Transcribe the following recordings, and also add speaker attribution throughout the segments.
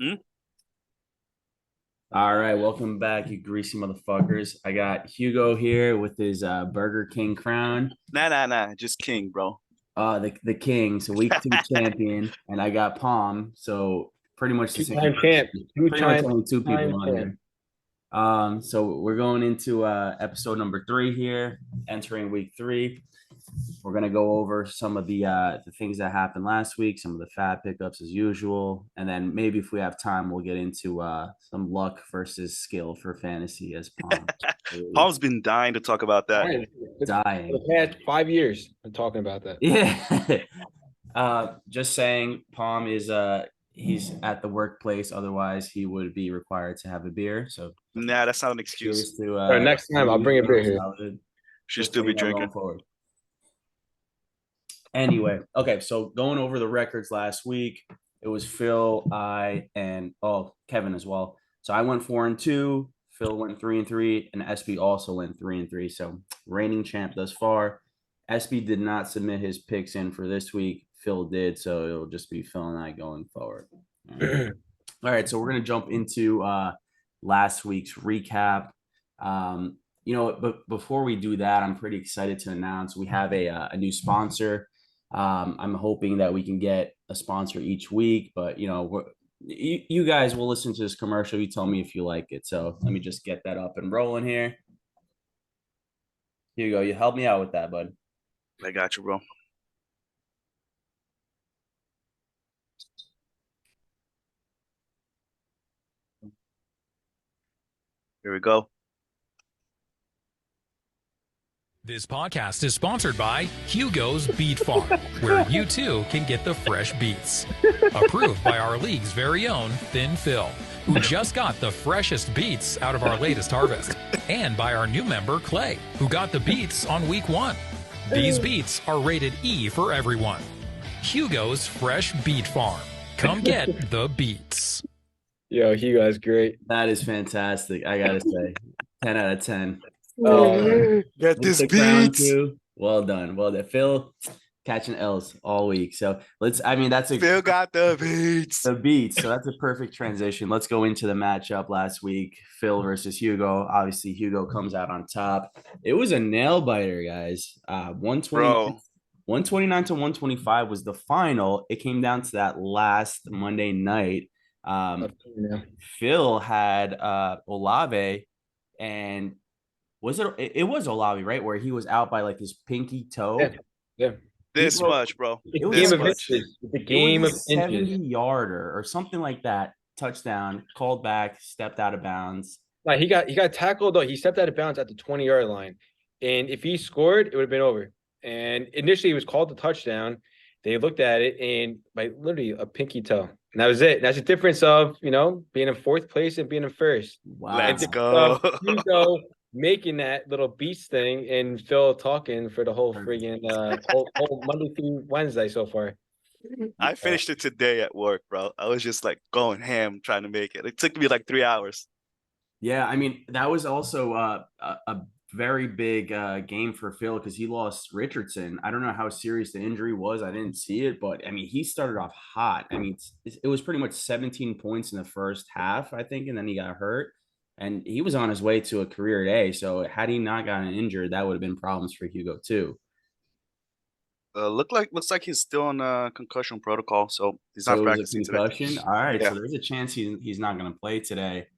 Speaker 1: Hmm?
Speaker 2: All right, welcome back, you greasy motherfuckers. I got Hugo here with his Burger King crown,
Speaker 1: Nah. Just King, bro.
Speaker 2: the King, so week two champion, and I got Palm, so pretty much the same
Speaker 3: Two-time champ.
Speaker 2: person. Pretty much
Speaker 3: Two-time
Speaker 2: only two
Speaker 3: time
Speaker 2: people on
Speaker 3: champ.
Speaker 2: here. So we're going into episode number 3 here, entering week 3. We're gonna go over some of the things that happened last week, some of the fat pickups as usual, and then maybe if we have time, we'll get into some luck versus skill for fantasy as Palm
Speaker 1: Paul's been dying to talk about that.
Speaker 3: Right. For
Speaker 2: dying.
Speaker 3: the past 5 years, I'm talking about that.
Speaker 2: Yeah. Just saying, Palm is he's at the workplace. Otherwise, he would be required to have a beer. So
Speaker 1: Nah, that's not an
Speaker 2: cheers
Speaker 1: excuse.
Speaker 2: to
Speaker 3: All right, next time I'll bring a beer here.
Speaker 2: salad.
Speaker 1: Should
Speaker 2: Just
Speaker 1: still
Speaker 2: so
Speaker 1: be
Speaker 2: you know
Speaker 1: drinking.
Speaker 2: going forward. Anyway, okay, so going over the records last week, it was Phil, I, and Kevin as well. So I went 4-2, Phil went 3-3, and SB also went 3-3. So reigning champ thus far. SB did not submit his picks in for this week. Phil did, so it'll just be Phil and I going forward. All right, so we're gonna jump into last week's recap. But before we do that, I'm pretty excited to announce we have a new sponsor. I'm hoping that we can get a sponsor each week, but you guys will listen to this commercial. You tell me if you like it. So let me just get that up and rolling here. Here you go. You help me out with that, bud.
Speaker 1: I got you, bro. Here we go.
Speaker 4: This podcast is sponsored by Hugo's Beet Farm, where you too can get the fresh beets. Approved by our league's very own Thin Phil, who just got the freshest beets out of our latest harvest. And by our new member, Clay, who got the beets on week 1. These beets are rated E for everyone. Hugo's Fresh Beet Farm. Come get the beets.
Speaker 3: Yo, you guys great.
Speaker 2: That is fantastic. I gotta say, 10 out of 10.
Speaker 1: Get
Speaker 2: With
Speaker 1: this
Speaker 2: the crown
Speaker 1: beat.
Speaker 2: too. Well done. Well done. Phil catching L's all week. So that's
Speaker 1: Phil got the beats.
Speaker 2: the beats. So that's a perfect transition. Let's go into the matchup last week. Phil versus Hugo. Obviously, Hugo comes out on top. It was a nail biter, guys. 129,
Speaker 1: Bro.
Speaker 2: 129 to 125 was the final. It came down to that last Monday night. Phil had Olave, and it was Olave, right? Where he was out by like his pinky toe.
Speaker 3: Yeah.
Speaker 1: This much, bro.
Speaker 2: It was
Speaker 1: This
Speaker 3: Game of
Speaker 1: much.
Speaker 3: inches. The
Speaker 2: It
Speaker 3: game of
Speaker 2: was a 70
Speaker 3: inches.
Speaker 2: yarder or something like that. Touchdown, called back, stepped out of bounds.
Speaker 3: Like he got tackled though. He stepped out of bounds at the 20-yard line. And if he scored, it would have been over. And initially it was called the touchdown. They looked at it and by literally a pinky toe. And that was it. That's the difference of, being in fourth place and being in first.
Speaker 2: Wow.
Speaker 1: Let's go.
Speaker 3: Hugo making that little beast thing and Phil talking for the whole friggin' whole Monday through Wednesday so far.
Speaker 1: I finished it today at work, bro. I was just like going ham trying to make it. It took me like 3 hours.
Speaker 2: Yeah, I mean, that was also a very big game for Phil because he lost Richardson. I don't know how serious the injury was. I didn't see it, but I mean, he started off hot. I mean, it was pretty much 17 points in the first half, I think, and then he got hurt. And he was on his way to a career day. So had he not gotten injured, that would have been problems for Hugo too.
Speaker 1: Looks like he's still on concussion protocol, so he's not
Speaker 2: So it was a
Speaker 1: practicing today.
Speaker 2: concussion. All right,
Speaker 1: Yeah.
Speaker 2: so there's a chance he's not going to play today.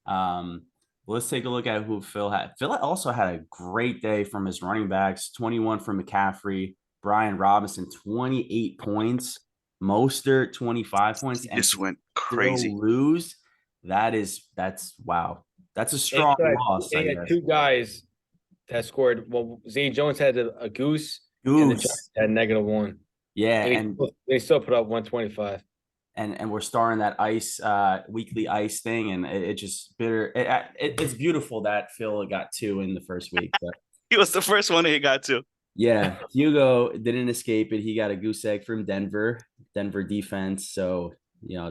Speaker 2: Um, let's take a look at who Phil had. Phil also had a great day from his running backs. 21 from McCaffrey, Brian Robinson, 28 points, Mostert, 25 points, and
Speaker 1: This went
Speaker 2: still
Speaker 1: crazy.
Speaker 2: lose. That's wow. That's a strong loss. I
Speaker 3: They had
Speaker 2: guess.
Speaker 3: two guys that scored. Well, Zane Jones had a goose, and the
Speaker 2: Goose.
Speaker 3: Giants had -1.
Speaker 2: Yeah,
Speaker 3: And they still put up 125.
Speaker 2: and we're starting that ice weekly ice thing, and it just bitter. It's beautiful that Phil got 2 in the first week, but
Speaker 1: He was the first one that he got to.
Speaker 2: yeah, Hugo didn't escape it. He got a goose egg from Denver defense. So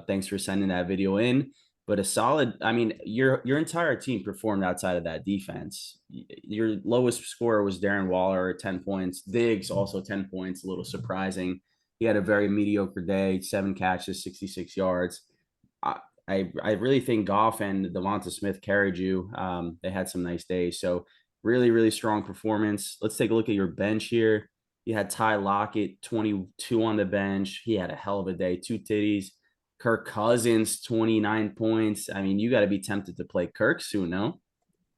Speaker 2: thanks for sending that video in. But a solid. I mean, your entire team performed outside of that defense. Your lowest scorer was Darren Waller, 10 points. Diggs also 10 points. A little surprising. He had a very mediocre day, 7 catches, 66 yards. I really think Goff and Devonta Smith carried you. They had some nice days. So really, really strong performance. Let's take a look at your bench here. You had Ty Lockett, 22 on the bench. He had a hell of a day, 2 titties. Kirk Cousins, 29 points. I mean, you got to be tempted to play Kirk soon, no?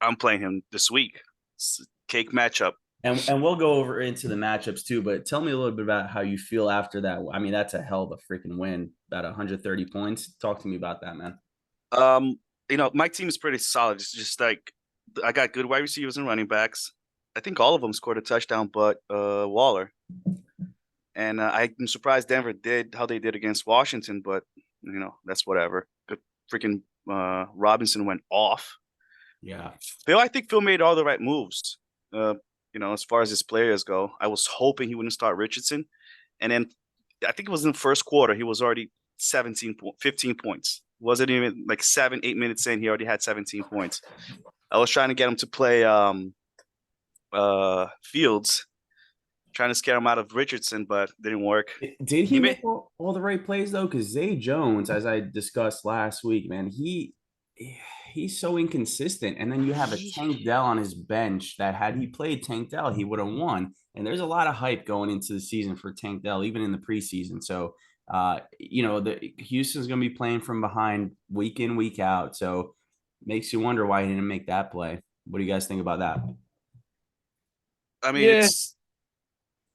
Speaker 1: I'm playing him this week. It's a cake matchup.
Speaker 2: And we'll go over into the matchups too, but tell me a little bit about how you feel after that. I mean, that's a hell of a freaking win, about 130 points. Talk to me about that, man.
Speaker 1: My team is pretty solid. It's just like I got good wide receivers and running backs. I think all of them scored a touchdown, but Waller. And I'm surprised Denver did how they did against Washington, but that's whatever. Good freaking Robinson went off.
Speaker 2: Yeah.
Speaker 1: I think Phil made all the right moves. As far as his players go, I was hoping he wouldn't start Richardson. And then I think it was in the first quarter, he was already 15 points. Wasn't even like 7-8 minutes in, he already had 17 points. I was trying to get him to play Fields, trying to scare him out of Richardson, but didn't work.
Speaker 2: Did he make all the right plays though? Because Zay Jones, as I discussed last week, man, he's so inconsistent. And then you have a Tank Dell on his bench that had he played Tank Dell, he would have won. And there's a lot of hype going into the season for Tank Dell, even in the preseason. So, the Houston's going to be playing from behind week in, week out. So makes you wonder why he didn't make that play. What do you guys think about that?
Speaker 1: I mean,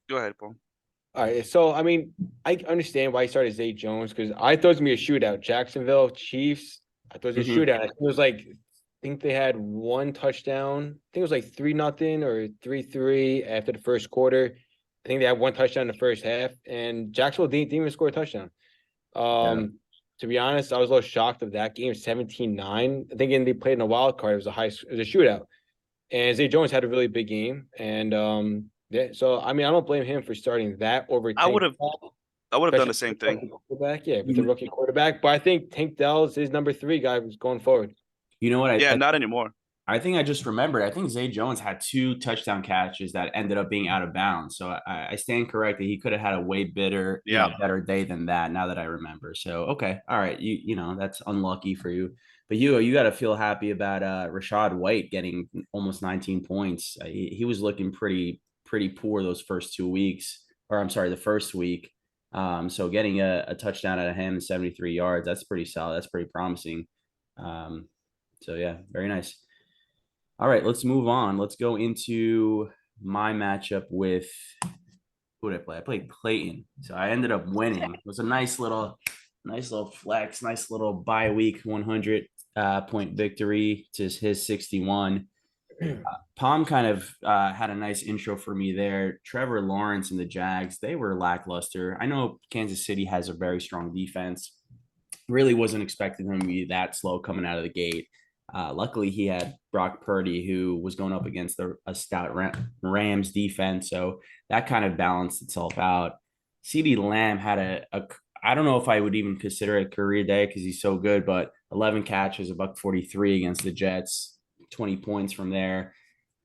Speaker 1: go ahead, Paul.
Speaker 3: All right. So, I mean, I understand why he started Zay Jones because I thought it was going to be a shootout. Jacksonville, Chiefs. I thought it was a shootout. It was like, I think they had one touchdown. I think it was like 3-0 or 3-3 after the first quarter. I think they had one touchdown in the first half, and Jacksonville didn't even score a touchdown. To be honest, I was a little shocked of that game, 17-9. Thinking they played in a wild card. It was a shootout, and Zay Jones had a really big game. And so I mean, I don't blame him for starting that over.
Speaker 1: I would have done the same thing.
Speaker 3: With the rookie quarterback, but I think Tank Dell is his number 3 guy who's going forward.
Speaker 2: You know what?
Speaker 1: Not anymore.
Speaker 2: I think I just remembered. I think Zay Jones had 2 touchdown catches that ended up being out of bounds. So I stand corrected. He could have had a way better day than that. Now that I remember. So okay, all right. That's unlucky for you. But you got to feel happy about Rachaad White getting almost 19 points. He was looking pretty poor those first 2 weeks, or I'm sorry, the first week. So getting a touchdown out of him, 73 yards, that's pretty solid. That's pretty promising. So yeah, very nice. All right, let's move on. Let's go into my matchup with who did I play? I played Clayton. So I ended up winning. It was a nice little flex, nice little bye week 100 point victory to his 61. Palm kind of had a nice intro for me there. Trevor Lawrence and the Jags, they were lackluster. I know Kansas City has a very strong defense. Really wasn't expecting them to be that slow coming out of the gate. Luckily, he had Brock Purdy, who was going up against a stout Rams defense. So that kind of balanced itself out. CeeDee Lamb had I don't know if I would even consider it a career day because he's so good, but 11 catches, $143 against the Jets, 20 points from there.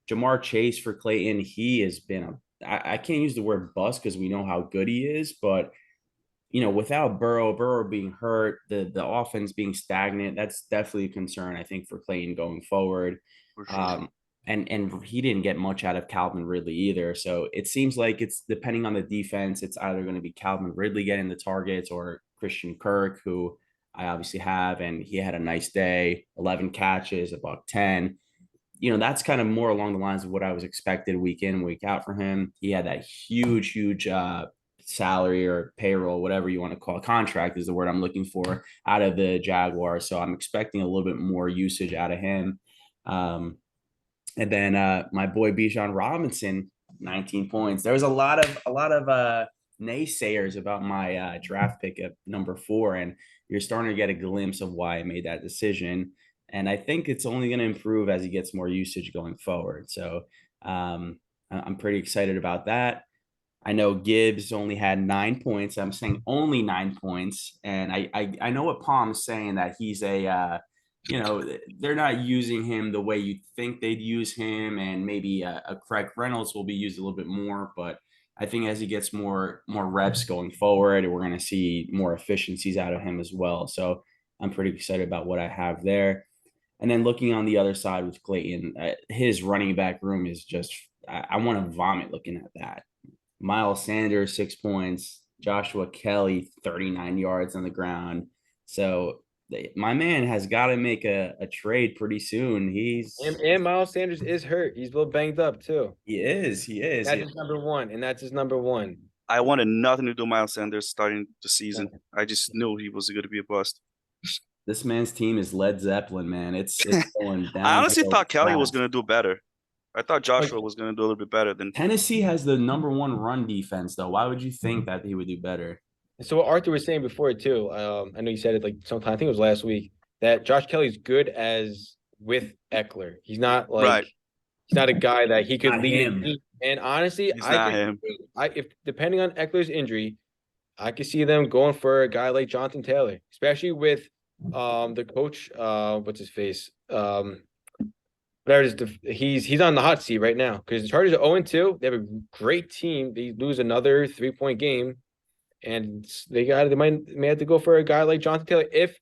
Speaker 2: Jamar Chase for Clayton, he has been I can't use the word bust because we know how good he is, but without Burrow being hurt, the offense being stagnant, that's definitely a concern, I think, for Clayton going forward.
Speaker 1: For sure.
Speaker 2: And he didn't get much out of Calvin Ridley either. So it seems like it's depending on the defense, it's either going to be Calvin Ridley getting the targets or Christian Kirk, who I obviously have, and he had a nice day, 11 catches, $110. That's kind of more along the lines of what I was expected week in, week out for him. He had that huge salary or payroll, whatever you want to call it, contract is the word I'm looking for, out of the Jaguars. So I'm expecting a little bit more usage out of him. And then my boy Bijan Robinson, 19 points. There was a lot of naysayers about my draft pick at number 4, and you're starting to get a glimpse of why I made that decision. And I think it's only going to improve as he gets more usage going forward. So I'm pretty excited about that. I know Gibbs only had 9 points. I'm saying only 9 points. And I know what Palm's saying, that he's they're not using him the way you'd think they'd use him. And maybe a Craig Reynolds will be used a little bit more. But I think as he gets more reps going forward, we're going to see more efficiencies out of him as well. So I'm pretty excited about what I have there. And then looking on the other side with Clayton, his running back room is just, I want to vomit looking at that. Miles Sanders, 6 points. Joshua Kelly, 39 yards on the ground. So my man has got to make a trade pretty soon.
Speaker 3: And Miles Sanders is hurt. He's a little banged up too.
Speaker 2: He is.
Speaker 3: That's his number one, and that's his number one.
Speaker 1: I wanted nothing to do with Miles Sanders starting the season. I just knew he was going to be a bust.
Speaker 2: This man's team is Led Zeppelin, man. It's going down.
Speaker 1: I honestly thought Kelly was going to do better. I thought Joshua was going to do a little bit better than
Speaker 2: Tennessee has the number one run defense, though. Why would you think that he would do better?
Speaker 3: So what Arthur was saying before too, I know you said it like sometime, I think it was last week, that Josh Kelly's good as with Eckler. He's not like
Speaker 1: Right.
Speaker 3: he's not a guy that he could
Speaker 2: Not
Speaker 3: lead.
Speaker 2: him.
Speaker 3: And honestly,
Speaker 1: He's not him.
Speaker 3: if depending on Eckler's injury, I could see them going for a guy like Jonathan Taylor, especially with the coach, what's his face? Whatever it is, he's on the hot seat right now because the Chargers are 0-2. They have a great team. They lose another 3-point game. And they may have to go for a guy like Jonathan Taylor if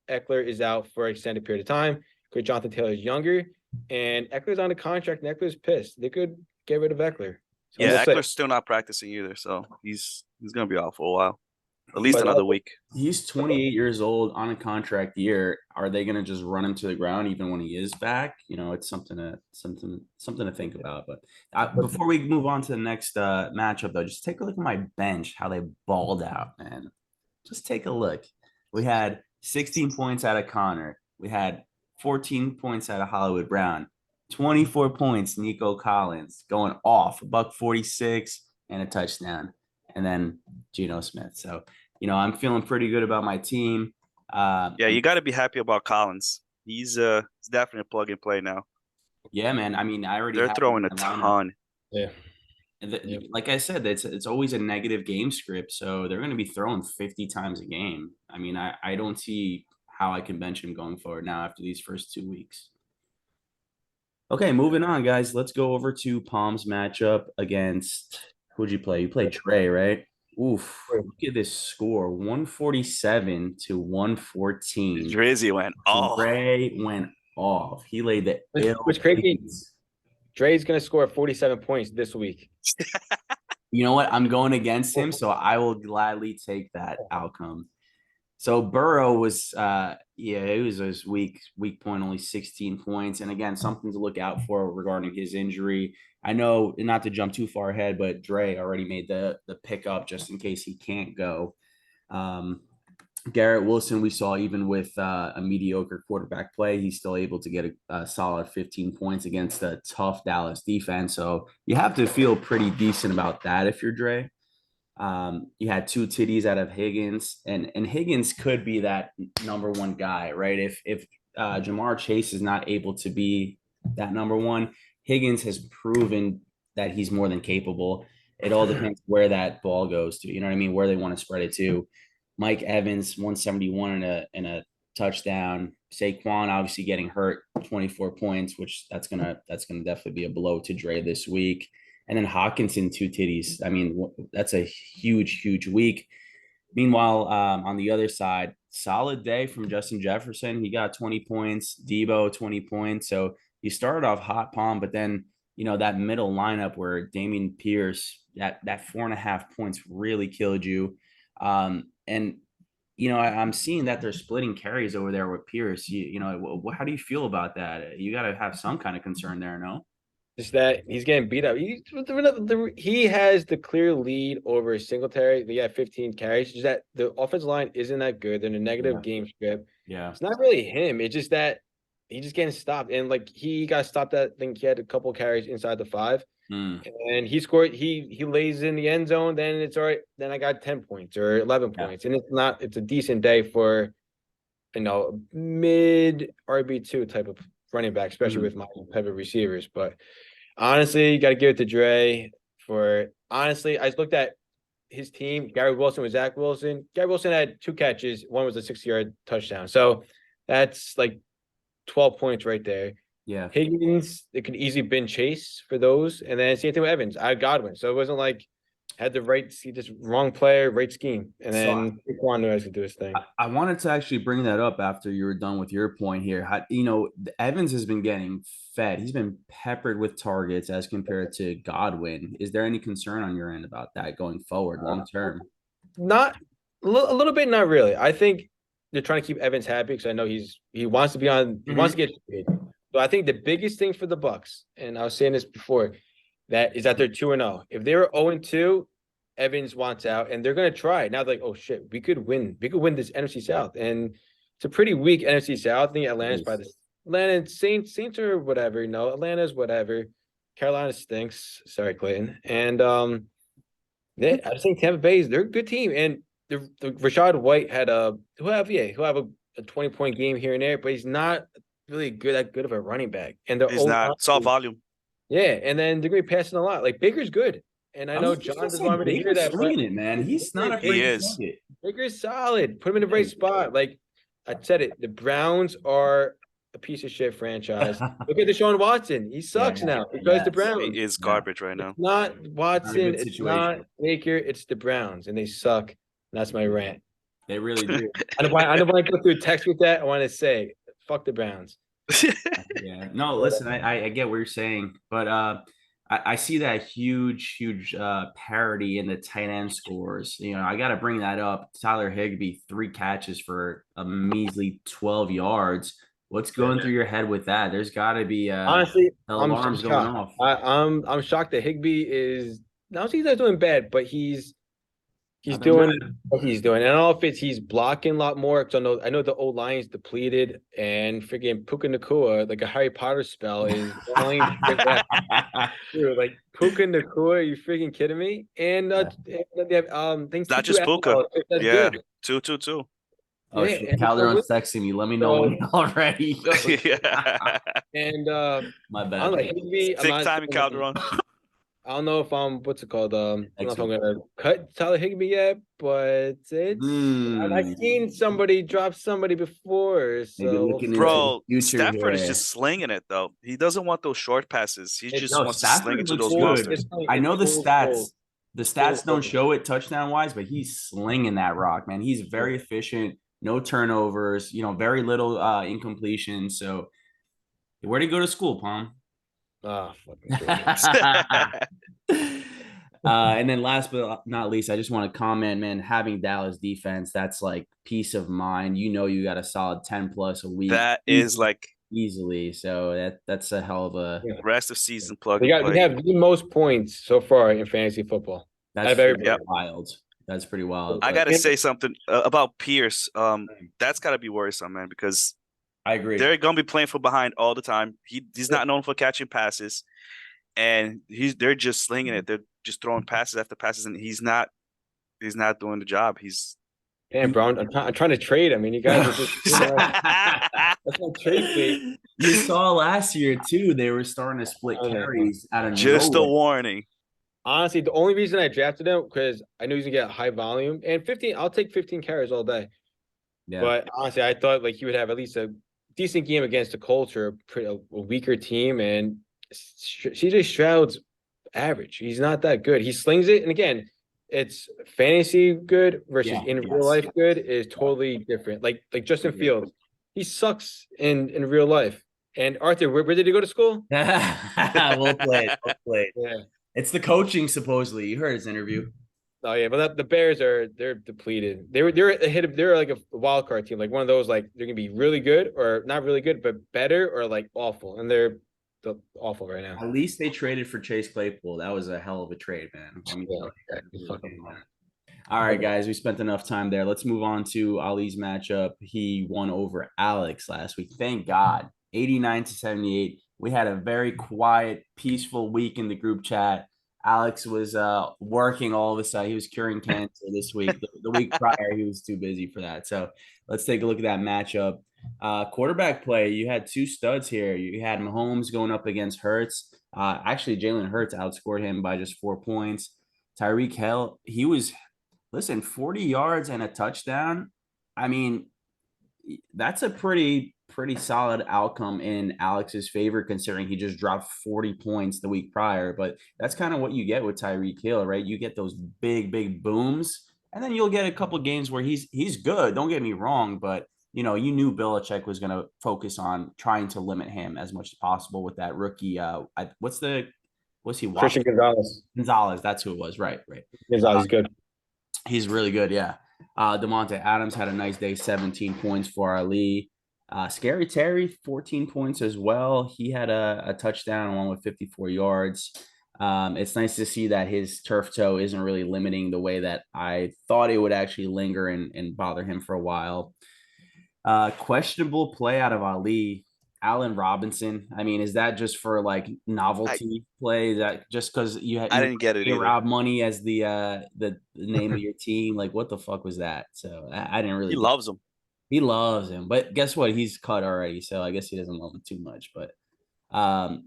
Speaker 3: Eckler is out for an extended period of time. Because Jonathan Taylor is younger, and Eckler's on a contract, and Eckler's pissed. They could get rid of Eckler. So
Speaker 1: Yeah,
Speaker 3: we'll
Speaker 1: Eckler's still not practicing either, so he's gonna be out for a while, at least
Speaker 3: But,
Speaker 1: another week.
Speaker 2: He's 28 years old on a contract year. Are they going to just run him to the ground even when he is back? It's something to think about. But before we move on to the next matchup, though, just take a look at my bench, how they balled out, man. Just take a look. We had 16 points out of Connor. We had 14 points out of Hollywood Brown. 24 points, Nico Collins going off, $146 and a touchdown, and then Geno Smith. So. I'm feeling pretty good about my team.
Speaker 1: Yeah, you got to be happy about Collins. He's definitely a plug and play now.
Speaker 2: Yeah, man. I mean, I already
Speaker 1: They're
Speaker 2: have
Speaker 1: throwing a
Speaker 2: him in my lineup.
Speaker 1: ton.
Speaker 3: Yeah.
Speaker 2: And like I said, it's always a negative game script, so they're going to be throwing 50 times a game. I mean, I don't see how I can bench him going forward now after these first 2 weeks. Okay, moving on, guys. Let's go over to Palm's matchup against who'd you play? You played Trey, right? Oof, look at this score, 147 to 114.
Speaker 1: Drizzy went off.
Speaker 2: Trey went off. He laid the
Speaker 3: Which crazy. Dre's going to score 47 points this week.
Speaker 2: You know what? I'm going against him, so I will gladly take that outcome. So Burrow was, it was his weak point, only 16 points. And again, something to look out for regarding his injury. I know not to jump too far ahead, but Dre already made the pickup just in case he can't go. Garrett Wilson, we saw even with a mediocre quarterback play, he's still able to get a solid 15 points against a tough Dallas defense. So you have to feel pretty decent about that if you're Dre. You had 2 titties out of Higgins, and Higgins could be that number one guy, right? If Jamar Chase is not able to be that number one, Higgins has proven that he's more than capable. It all depends where that ball goes to, you know what I mean? Where they want to spread it to. Mike Evans, 171 and a touchdown. Saquon obviously getting hurt, 24 points, which that's gonna definitely be a blow to Dre this week. And then Hawkinson, 2 titties. I mean, that's a huge week. Meanwhile, on the other side, solid day from Justin Jefferson. He got 20 points. Debo, 20 points. So you started off hot, Palm, but then, that middle lineup where Dameon Pierce, that 4.5 points really killed you. I'm seeing that they're splitting carries over there with Pierce. How do you feel about that? You got to have some kind of concern there, no?
Speaker 3: Just that he's getting beat up. He has the clear lead over Singletary. They got 15 carries. Just that the offensive line isn't that good. They're in a negative game script.
Speaker 2: Yeah.
Speaker 3: It's not really him. It's just that he's just getting stopped. And like he got stopped I think he had a couple carries inside the 5. And he scored. He lays in the end zone. Then it's all right. Then I got 10 points or 11 points. And it's a decent day for mid RB2 type of running back, especially with my type of receivers. But honestly, you got to give it to Dre I just looked at his team. Gary Wilson with Zach Wilson. Gary Wilson had 2 catches. One was a 60-yard touchdown. So that's like 12 points right there.
Speaker 2: Yeah.
Speaker 3: Higgins, it could easily been Chase for those. And then same thing with Evans. I had Godwin. So it wasn't like had the right see this wrong player, right scheme, and
Speaker 2: So
Speaker 3: then Saquon knew how to do his thing.
Speaker 2: I wanted to actually bring that up after you were done with your point here. You know, Evans has been getting fed. He's been peppered with targets as compared to Godwin. Is there any concern on your end about that going forward, long term?
Speaker 3: Not a little bit, not really. I think they're trying to keep Evans happy because I know he wants to be on. He wants to get paid. So I think the biggest thing for the Bucks, and I was saying this before, that they're 2-0. If they were 0-2, Evans wants out, and they're gonna try. Now they're like, oh shit, we could win. We could win this NFC South, and it's a pretty weak NFC South. I think Atlanta's by the Atlanta Saints or whatever. Atlanta's whatever. Carolina stinks. Sorry, Clayton. And I just think Tampa Bay they're a good team, and the Rashad White had he'll have a 20-point game here and there, but he's not really that good of a running back. And
Speaker 1: He's not. It's all volume.
Speaker 3: Yeah, and then they're gonna be passing a lot. Like Baker's good, and I know John doesn't want me to hear that.
Speaker 2: Slinging it, man. He's not afraid
Speaker 1: He
Speaker 2: to
Speaker 1: is.
Speaker 2: sling it.
Speaker 3: Baker's solid. Put him in the right spot. Like I said it, the Browns are a piece of shit franchise. Look at Deshaun Watson. He sucks now because the Browns.
Speaker 1: He is garbage right now.
Speaker 3: It's not Watson. It's
Speaker 2: situation.
Speaker 3: not Baker. It's the Browns, and they suck. And that's my rant.
Speaker 2: They really do.
Speaker 3: I don't want to go through a text with that. I want to say, fuck the Browns.
Speaker 2: Yeah. No, listen, I get what you're saying, but I see that huge parity in the tight end scores. You know, I got to bring that up. Tyler Higbee, 3 catches for a measly 12 yards. What's going through your head with that? There's got to be
Speaker 3: honestly,
Speaker 2: alarms going off.
Speaker 3: I'm shocked that Higbee is. Now he's not doing bad, but he's doing what he's doing. And I don't know if he's blocking a lot more because I know the old line's depleted, and freaking Puka Nakua, like a Harry Potter spell, is only true. Like Puka Nakua, are you freaking kidding me? And they have things
Speaker 1: Not just Puka.
Speaker 3: That's
Speaker 1: Yeah,
Speaker 3: good.
Speaker 1: 2-2-2.
Speaker 2: Oh,
Speaker 3: Yeah,
Speaker 2: shit. Calderon's texting me. Let me know when already.
Speaker 1: Yeah.
Speaker 3: And
Speaker 2: My bad.
Speaker 3: I'm like Higbee.
Speaker 1: Take time, Calderon.
Speaker 3: I don't know if I'm what's it called? I don't know if I'm gonna cut Tyler Higbee yet, but I've seen somebody drop somebody before. So
Speaker 1: Bro, Stafford is just slinging it though. He doesn't want those short passes. He just wants to sling it to those monsters.
Speaker 2: I know the stats. The stats don't show it touchdown wise, but he's slinging that rock, man. He's very efficient, no turnovers, very little incompletion. So where'd he go to school, Palm? And then last but not least, I just want to comment, man, having Dallas defense, that's like peace of mind. You got a solid 10 plus a week.
Speaker 1: That is like
Speaker 2: easily. So that's a hell of a
Speaker 1: rest of season plug.
Speaker 3: We have the most points so far in fantasy football.
Speaker 2: That's wild. That's pretty wild.
Speaker 1: I gotta say something about Pierce. That's gotta be worrisome, man, because
Speaker 2: I agree.
Speaker 1: They're gonna be playing from behind all the time. He's not known for catching passes, and they're just slinging it. They're just throwing passes after passes, and he's not doing the job.
Speaker 3: Damn, bro, I'm trying to trade. I mean, you guys are just that's not trade bait.
Speaker 2: You saw last year too. They were starting to split carries out of
Speaker 1: just
Speaker 2: nowhere.
Speaker 1: A warning.
Speaker 3: Honestly, the only reason I drafted him because I knew he's gonna get high volume and 15. I'll take 15 carries all day. Yeah. But honestly, I thought like he would have at least a decent game against the Colts, a weaker team, and CJ Stroud's average. He's not that good. He slings it, and again, it's fantasy good versus real life good is totally different. Like Justin Fields, he sucks in real life. And Arthur, where did he go to school?
Speaker 2: Well played.
Speaker 3: Yeah.
Speaker 2: It's the coaching, supposedly. You heard his interview.
Speaker 3: Oh yeah, but the Bears they're depleted. They're like a wild card team, like one of those like they're gonna be really good or not really good, but better or like awful, and they're awful right now.
Speaker 2: At least they traded for Chase Claypool. That was a hell of a trade, man. All right, guys, we spent enough time there. Let's move on to Ali's matchup. He won over Alex last week. Thank God, 89-78. We had a very quiet, peaceful week in the group chat. Alex was working all of a sudden. He was curing cancer this week. The week prior, he was too busy for that. So let's take a look at that matchup. Quarterback play, you had 2 studs here. You had Mahomes going up against Hurts. Actually, Jalen Hurts outscored him by just 4 points. Tyreek Hill, he was, 40 yards and a touchdown. I mean, that's a pretty pretty solid outcome in Alex's favor, considering he just dropped 40 points the week prior. But that's kind of what you get with Tyreek Hill, right? You get those big booms, and then you'll get a couple games where he's good. Don't get me wrong, but you know, you knew Belichick was going to focus on trying to limit him as much as possible with that rookie. What's he?
Speaker 3: Christian Gonzalez.
Speaker 2: Gonzalez, that's who it was. Right.
Speaker 3: Gonzalez is good.
Speaker 2: He's really good, yeah. Devontae Adams had a nice day, 17 points for Ali. Scary Terry, 14 points as well. He had a touchdown along with 54 yards. It's nice to see that his turf toe isn't really limiting the way that I thought it would actually linger and bother him for a while. Questionable play out of Ali. Allen Robinson. I mean, is that just for like novelty play? Is that just because
Speaker 1: I didn't get it either.
Speaker 2: Rob Money as the name of your team? Like, what the fuck was that? So I didn't really.
Speaker 1: He loves him.
Speaker 2: He loves him, but guess what? He's cut already, so I guess he doesn't love him too much. But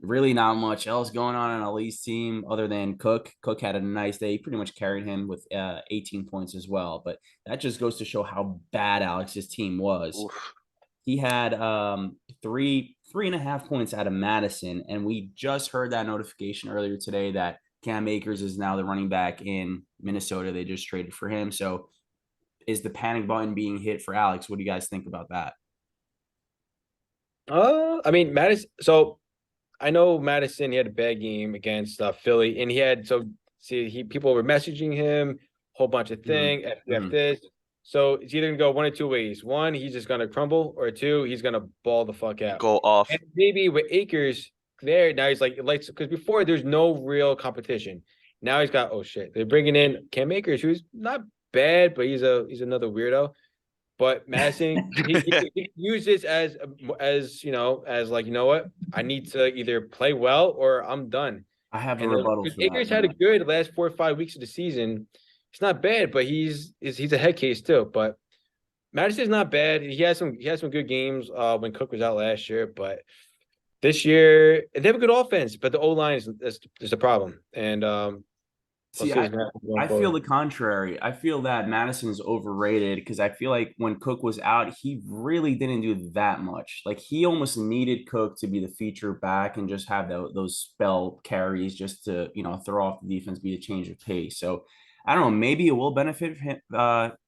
Speaker 2: really, not much else going on Ali's team other than Cook. Cook had a nice day. He pretty much carried him with 18 points as well. But that just goes to show how bad Alex's team was.
Speaker 1: Oof.
Speaker 2: He had 3.5 points out of Madison, and we just heard that notification earlier today that Cam Akers is now the running back in Minnesota. They just traded for him. So is the panic button being hit for Alex? What do you guys think about that?
Speaker 3: I mean, Madison. So I know Madison, he had a bad game against Philly, and people were messaging him, whole bunch of things, this. So it's either gonna go one of two ways. One, he's just gonna crumble, or two, he's gonna ball the fuck out.
Speaker 1: Go off.
Speaker 3: And maybe with Akers there, now he's like because before there's no real competition. Now he's got, oh shit, they're bringing in Cam Akers, who's not bad, but he's another weirdo. But Madison, he uses as you know, as like, you know what, I need to either play well or I'm done.
Speaker 2: I have a rebuttal.
Speaker 3: Akers had a good last 4 or 5 weeks of the season. It's not bad, but he's a head case too. But Madison's not bad. He has some good games when Cook was out last year, but this year they have a good offense, but the O-line is a problem. And
Speaker 2: see, I feel the contrary. I feel that Madison is overrated because I feel like when Cook was out, he really didn't do that much. Like he almost needed Cook to be the feature back and just have those spell carries just to, you know, throw off the defense, be a change of pace. So I don't know, maybe it will benefit him,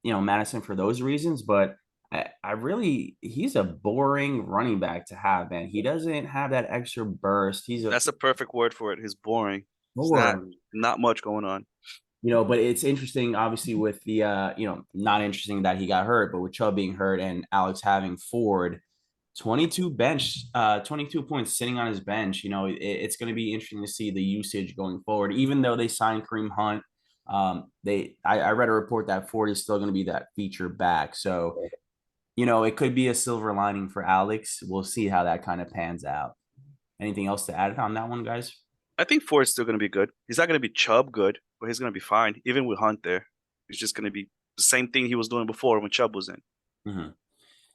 Speaker 2: you know, Madison for those reasons, but he's a boring running back to have, man. He doesn't have that extra burst.
Speaker 1: That's a perfect word for it. He's boring. Not much going on.
Speaker 2: You know, but it's interesting, obviously, with the, you know, not interesting that he got hurt, but with Chubb being hurt and Alex having Ford, 22 points sitting on his bench. You know, it's going to be interesting to see the usage going forward, even though they signed Kareem Hunt. I read a report that Ford is still going to be that feature back. So, you know, it could be a silver lining for Alex. We'll see how that kind of pans out. Anything else to add on that one, guys?
Speaker 1: I think Ford's still going to be good. He's not going to be Chubb good, but he's going to be fine. Even with Hunt there, he's just going to be the same thing he was doing before when Chubb was in.
Speaker 2: Mm-hmm.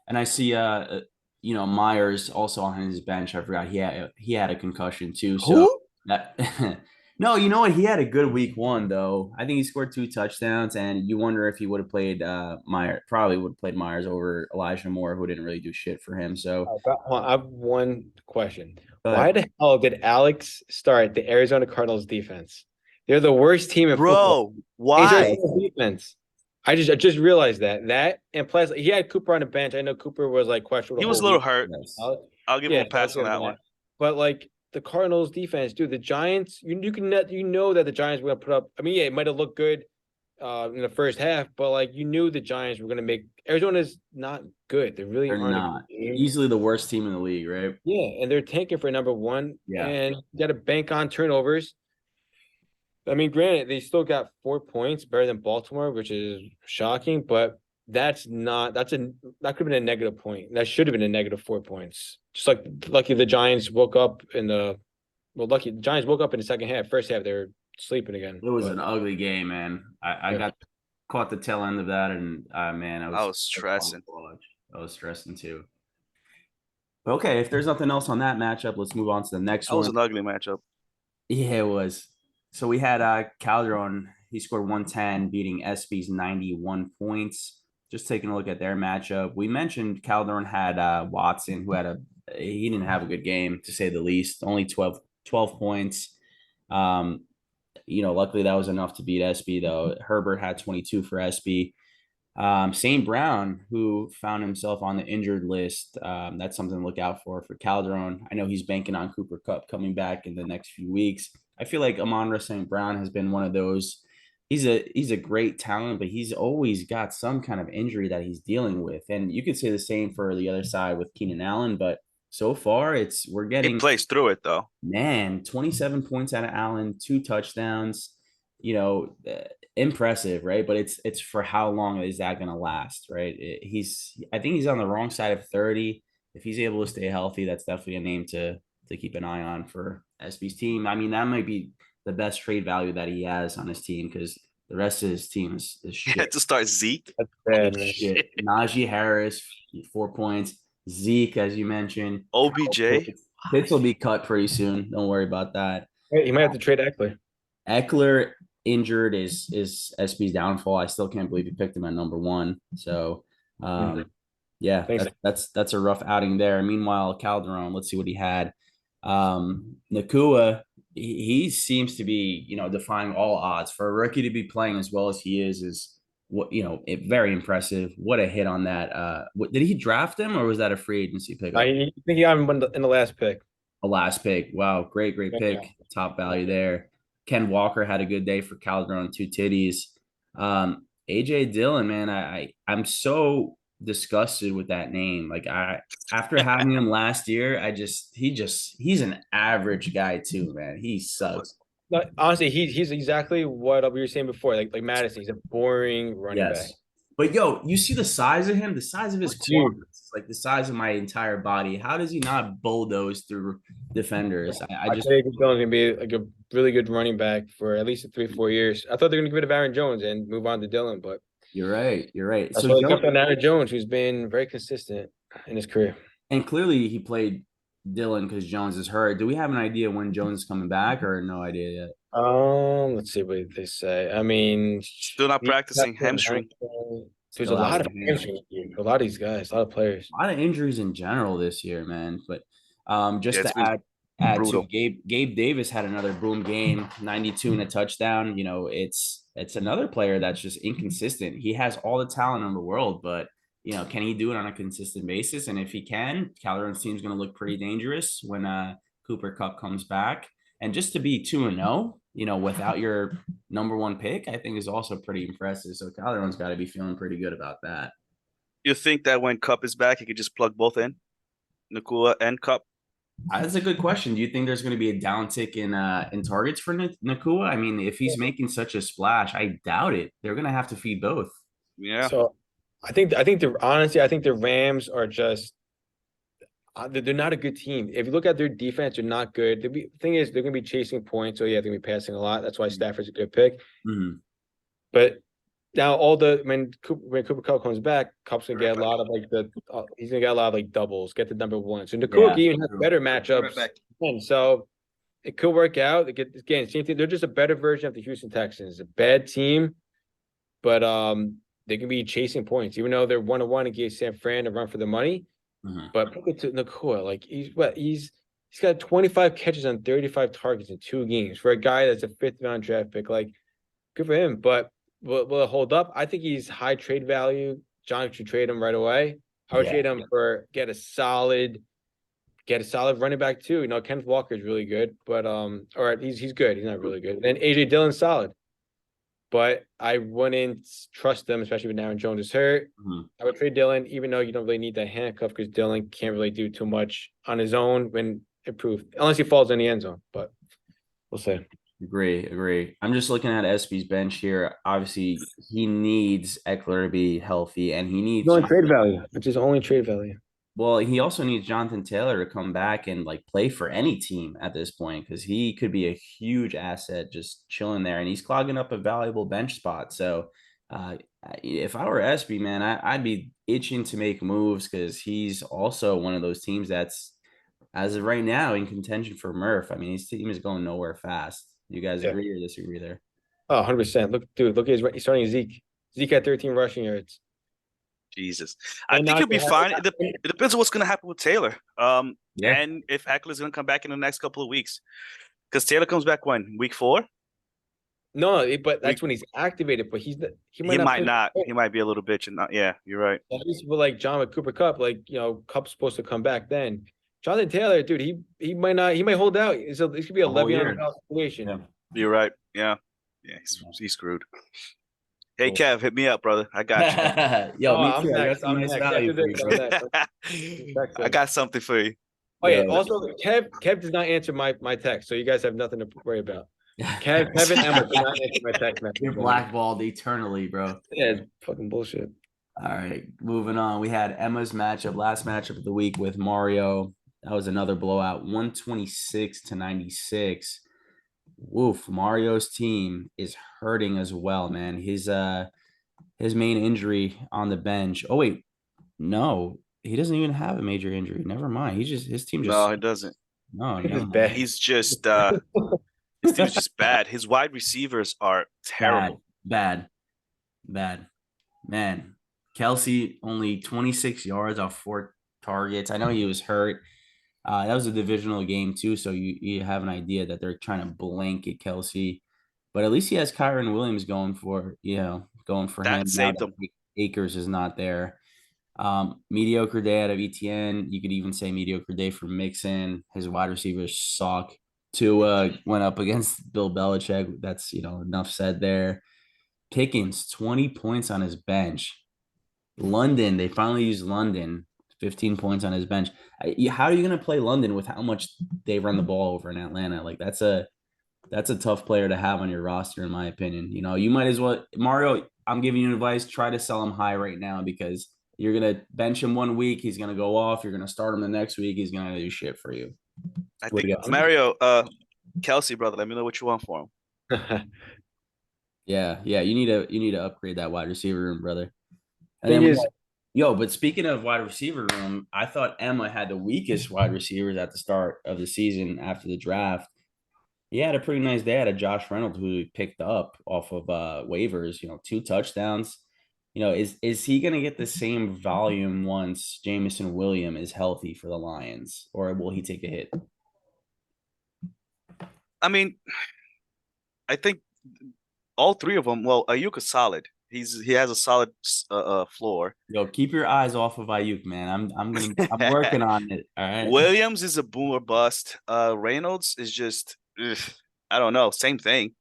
Speaker 2: And I see, you know, Myers also on his bench. I forgot he had a concussion too. So that no, you know what? He had a good week one though. I think he scored 2 touchdowns, and you wonder if he would have played probably would have played Myers over Elijah Moore, who didn't really do shit for him. So
Speaker 3: I have one question. Why the hell did Alex start the Arizona Cardinals defense? They're the worst team in football.
Speaker 1: Why?
Speaker 3: Defense. I just realized that. And plus, he had Cooper on the bench. I know Cooper was like questionable.
Speaker 1: He was a little hurt. I'll give him a pass on that one.
Speaker 3: But like the Cardinals defense, dude, the Giants, you know that the Giants were gonna put up. I mean, yeah, it might have looked good in the first half, but like you knew the Giants were gonna make. Arizona's not good. They're
Speaker 2: not easily the worst team in the league, right?
Speaker 3: Yeah, and they're tanking for number one.
Speaker 2: Yeah,
Speaker 3: and you got to bank on turnovers. I mean, granted, they still got 4 points better than Baltimore, which is shocking, but that could have been a negative point. That should have been a negative 4 points. Just like lucky the Giants woke up in the second half. First half they were sleeping again.
Speaker 2: It was an ugly game, man. I got caught the tail end of that, and man,
Speaker 1: I was stressing.
Speaker 2: I was stressing too. Okay, if there's nothing else on that matchup, let's move on to the next one.
Speaker 1: That was an ugly matchup.
Speaker 2: Yeah, it was. So we had Calderon. He scored 110, beating SB's 91 points. just taking a look at their matchup. We mentioned Calderon had Watson, who he didn't have a good game, to say the least. Only 12 points. Luckily that was enough to beat SB, though. Herbert had 22 for SB. St. Brown, who found himself on the injured list, that's something to look out for Calderon. I know he's banking on Cooper Kupp coming back in the next few weeks. I feel like Amon-Ra St. Brown has been one of those. He's a great talent, but he's always got some kind of injury that he's dealing with. And you could say the same for the other side with Keenan Allen, but so far we're
Speaker 1: He
Speaker 2: getting,
Speaker 1: plays through it though.
Speaker 2: man, 27 points out of Allen, 2 touchdowns, impressive, right? But it's for how long is that going to last, right? I think he's on the wrong side of 30. If he's able to stay healthy, that's definitely a name to keep an eye on for SB's team. I mean, that might be the best trade value that he has on his team, because the rest of his team is shit.
Speaker 1: To start Zeke.
Speaker 3: That's bad, man.
Speaker 2: Shit. Najee Harris, 4 points. Zeke, as you mentioned.
Speaker 1: OBJ.
Speaker 2: Pitts will be cut pretty soon. Don't worry about that.
Speaker 3: You might have to trade Eckler.
Speaker 2: Eckler injured is SB's downfall. I still can't believe he picked him at number 1. So, yeah, that's a rough outing there. Meanwhile, Calderon, let's see what he had. Nakua, he seems to be, defying all odds. For a rookie to be playing as well as he is what, very impressive. What a hit on that. Did he draft him, or was that a free agency pick?
Speaker 3: I think he got him in the last pick.
Speaker 2: A last pick. Wow, great pick. Top value there. Ken Walker had a good day for Calderon, 2 titties. AJ Dillon, man, I'm so disgusted with that name. Like, after having him last year, he's an average guy too, man. He sucks.
Speaker 3: Honestly, he's exactly what we were saying before. Like Madison, he's a boring running back.
Speaker 2: But you see the size of him, the size of his quads, like the size of my entire body. How does he not bulldoze through defenders? I just
Speaker 3: think Jones gonna be like a really good running back for at least 3-4 years. I thought they were gonna get rid of Aaron Jones and move on to Dillon, but
Speaker 2: you're right.
Speaker 3: So they kept on Aaron Jones, who's been very consistent in his career.
Speaker 2: And clearly he played Dillon because Jones is hurt. Do we have an idea when Jones is coming back, or no idea yet?
Speaker 3: Let's see what they say. I mean,
Speaker 1: still not practicing hamstring.
Speaker 3: There's a lot of hamstring. A lot of these guys, a lot of players.
Speaker 2: A lot of injuries in general this year, man. But just to add to Gabe Davis had another boom game, 92 and a touchdown. It's another player that's just inconsistent. He has all the talent in the world, but can he do it on a consistent basis? And if he can, Calderon's team is going to look pretty dangerous when Cooper Kupp comes back. And just to be 2-0, without your number 1 pick, I think is also pretty impressive. So Calderon's got to be feeling pretty good about that.
Speaker 1: You think that when Kupp is back, he could just plug both in, Nakua and Kupp?
Speaker 2: That's a good question. Do you think there's going to be a downtick in targets for Nakua? I mean, if he's making such a splash, I doubt it. They're going to have to feed both.
Speaker 1: Yeah.
Speaker 3: So I think the Rams are just they're not a good team. If you look at their defense, they're not good. The thing is, they're going to be chasing points, so yeah, they're going to be passing a lot. That's why Stafford's a good pick.
Speaker 2: Mm-hmm.
Speaker 3: But now when Cooper Kupp comes back, Kupp's going to get a lot of he's going to get a lot of doubles, get the number 1. So Nakua even has better matchups, and so it could work out. Again, same thing. They're just a better version of the Houston Texans. A bad team, but they can be chasing points, even though they're 1-1 and gave San Fran a run for the money.
Speaker 2: Mm-hmm.
Speaker 3: But look at Nakua, he's got 25 catches on 35 targets in 2 games for a guy that's a 5th-round draft pick. Good for him. But will it hold up? I think he's high trade value. John should trade him right away. I would trade him for get a solid running back too. Kenneth Walker is really good, but he's good. He's not really good. Then AJ Dillon's solid. But I wouldn't trust them, especially when Aaron Jones is hurt.
Speaker 2: Mm-hmm.
Speaker 3: I would trade Dillon, even though you don't really need that handcuff, because Dillon can't really do too much on his own when improved, unless he falls in the end zone. But we'll see.
Speaker 2: Agree. I'm just looking at SB's bench here. Obviously, he needs Eckler to be healthy, and he needs
Speaker 3: trade value, which is only trade value.
Speaker 2: Well, he also needs Jonathan Taylor to come back and play for any team at this point, because he could be a huge asset just chilling there, and he's clogging up a valuable bench spot. So if I were SB, man, I'd be itching to make moves, because he's also one of those teams that's, as of right now, in contention for Murph. I mean, his team is going nowhere fast. You guys agree or disagree there?
Speaker 3: Oh, 100%. Look at he's starting Zeke. Zeke had 13 rushing yards.
Speaker 1: Jesus. I
Speaker 3: And
Speaker 1: think
Speaker 3: not
Speaker 1: he'll be
Speaker 3: to have-
Speaker 1: fine. It depends on what's going to happen with Taylor.
Speaker 2: Yeah.
Speaker 1: And if Eckler's going to come back in the next couple of weeks. Because Taylor comes back when? Week 4?
Speaker 3: No, but that's
Speaker 1: We-
Speaker 3: when he's activated. But he
Speaker 1: He
Speaker 3: might
Speaker 1: might
Speaker 3: not.
Speaker 1: not. He might be a little bitch and not. Yeah, you're right.
Speaker 3: At least with like John with Cooper Cup, like Cup's supposed to come back then. Jonathan Taylor, dude, he might not. He might hold out. So this could be a
Speaker 2: The whole
Speaker 3: Le'Veon
Speaker 2: year.
Speaker 3: Bell situation.
Speaker 2: Yeah.
Speaker 1: You're right. Yeah. Yeah, he's screwed. Hey,
Speaker 3: Cool.
Speaker 1: Kev, hit me up, brother. I got you.
Speaker 2: Yo,
Speaker 3: Oh,
Speaker 2: me
Speaker 3: I'm
Speaker 2: too. I got
Speaker 3: next.
Speaker 2: some
Speaker 3: I'm
Speaker 2: nice
Speaker 3: next.
Speaker 2: value
Speaker 3: After
Speaker 2: for you,
Speaker 3: this,
Speaker 2: bro.
Speaker 3: I'm next.
Speaker 1: I got something for you.
Speaker 3: Oh yeah.
Speaker 2: Yo.
Speaker 3: Also, Kev does not answer my text, so you guys have nothing to worry about. Kevin Emma did not answer my text message.
Speaker 2: You're blackballed eternally, bro.
Speaker 3: Yeah, it's fucking bullshit.
Speaker 2: All right, moving on. We had Emma's last matchup of the week with Mario. That was another blowout, 126-96. Woof, Mario's team is hurting as well, man. His main injury on the bench. Oh wait, no, he doesn't even have a major injury. Never mind. His team just
Speaker 1: No, it doesn't.
Speaker 2: no,
Speaker 3: It's
Speaker 2: never
Speaker 3: just
Speaker 2: mind.
Speaker 3: bad.
Speaker 1: He's just his team is just bad. His wide receivers are terrible.
Speaker 2: Bad. Man, Kelsey only 26 yards off 4 targets. I know he was hurt. That was a divisional game too, so you have an idea that they're trying to blanket Kelsey. But at least he has Kyron Williams going for him.
Speaker 1: That saved
Speaker 2: now
Speaker 1: him.
Speaker 2: that Akers is not there. Mediocre day out of ETN. You could even say mediocre day for Mixon. His wide receivers suck. Tua went up against Bill Belichick. That's enough said there. Pickens, 20 points on his bench. London, they finally used London, 15 points on his bench. How are you going to play London with how much they run the ball over in Atlanta? Like that's a tough player to have on your roster, in my opinion. You might as well, Mario, I'm giving you advice. Try to sell him high right now because you're going to bench him 1 week. He's going to go off. You're going to start him the next week. He's going to do shit for you.
Speaker 1: I
Speaker 2: What do you
Speaker 1: think
Speaker 2: got?
Speaker 1: Mario, Kelsey, brother, let me know what you want for him.
Speaker 2: Yeah. You need to upgrade that wide receiver room, brother. And
Speaker 3: Thing
Speaker 2: then
Speaker 3: is,
Speaker 2: but speaking of wide receiver room, I thought Emma had the weakest wide receivers at the start of the season after the draft. He had a pretty nice day out of Josh Reynolds, who he picked up off of waivers, 2 touchdowns. Is he going to get the same volume once Jameson Williams is healthy for the Lions, or will he take a hit?
Speaker 1: I mean, I think all 3 of them. Well, Ayuk is solid. He has a solid floor.
Speaker 2: Yo, keep your eyes off of Ayuk, man. I'm working on it. All right.
Speaker 1: Williams is a boom or bust. Reynolds is just I don't know, same thing.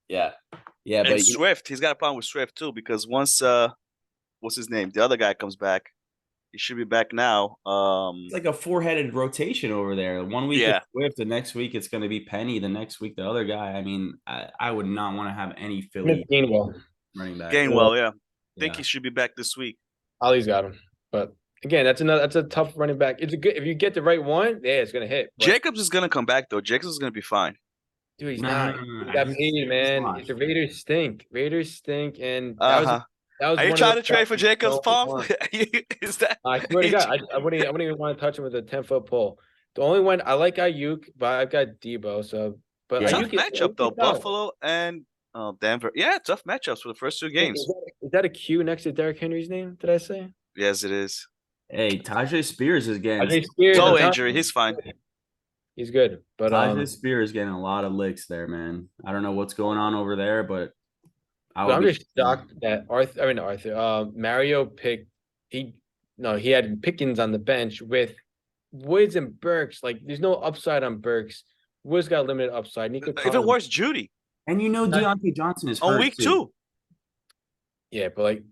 Speaker 2: Yeah,
Speaker 1: And
Speaker 2: but
Speaker 1: Swift, he's got a problem with Swift too because once what's his name? The other guy comes back. He should be back now.
Speaker 2: it's like a 4-headed rotation over there. 1 week
Speaker 1: Yeah.
Speaker 2: it's Swift, the next week it's going to be Penny, the next week the other guy. I mean, I would not want to have any Philly
Speaker 3: Gainwell.
Speaker 2: running back.
Speaker 1: Gainwell, yeah. I think
Speaker 2: Yeah.
Speaker 1: he should be back this week.
Speaker 3: Ollie's got him. But again, that's a tough running back. It's a good if you get the right one, yeah, it's gonna hit. But,
Speaker 1: Jacobs is gonna come back though. Jacobs is gonna be fine.
Speaker 3: dude, he's
Speaker 2: No,
Speaker 3: not.
Speaker 2: no, no, no.
Speaker 3: He got
Speaker 2: He's
Speaker 3: paid, man.
Speaker 2: not.
Speaker 3: The Raiders stink. And
Speaker 1: Uh-huh.
Speaker 3: that was
Speaker 1: Are you
Speaker 3: one of
Speaker 1: trying
Speaker 3: those
Speaker 1: to trade for
Speaker 3: guys
Speaker 1: Jacobs,
Speaker 3: you
Speaker 1: Paul?
Speaker 3: don't want.
Speaker 1: Is that?
Speaker 3: I swear to God, I wouldn't even want to touch him with a 10-foot pole. The only one I like Ayuk, but I've got Debo. So, but
Speaker 2: Yeah.
Speaker 1: Tough
Speaker 3: Ayuk is-
Speaker 1: matchup though.
Speaker 3: Ayuk is solid.
Speaker 1: Buffalo and Denver. Yeah, tough matchups for the first 2 games.
Speaker 3: Is that a Q next to Derrick Henry's name? Did I say?
Speaker 1: Yes, it is.
Speaker 2: Hey, Tajay Spears is getting
Speaker 3: Tajay Spears, I'm
Speaker 1: Toe
Speaker 3: telling
Speaker 1: injury.
Speaker 3: you,
Speaker 1: He's fine.
Speaker 3: He's good, but
Speaker 2: Tajay Spears getting a lot of licks there, man. I don't know what's going on over there, but
Speaker 3: I'm just shocked that Mario picked he had Pickens on the bench with Woods and Burks. Like, there's no upside on Burks. Woods got limited upside. Nico
Speaker 1: Even
Speaker 3: Collins-
Speaker 1: worse, Judy
Speaker 2: And Deontay Johnson is
Speaker 1: on
Speaker 2: hurt
Speaker 1: week
Speaker 2: too.
Speaker 1: 2.
Speaker 3: Yeah, but like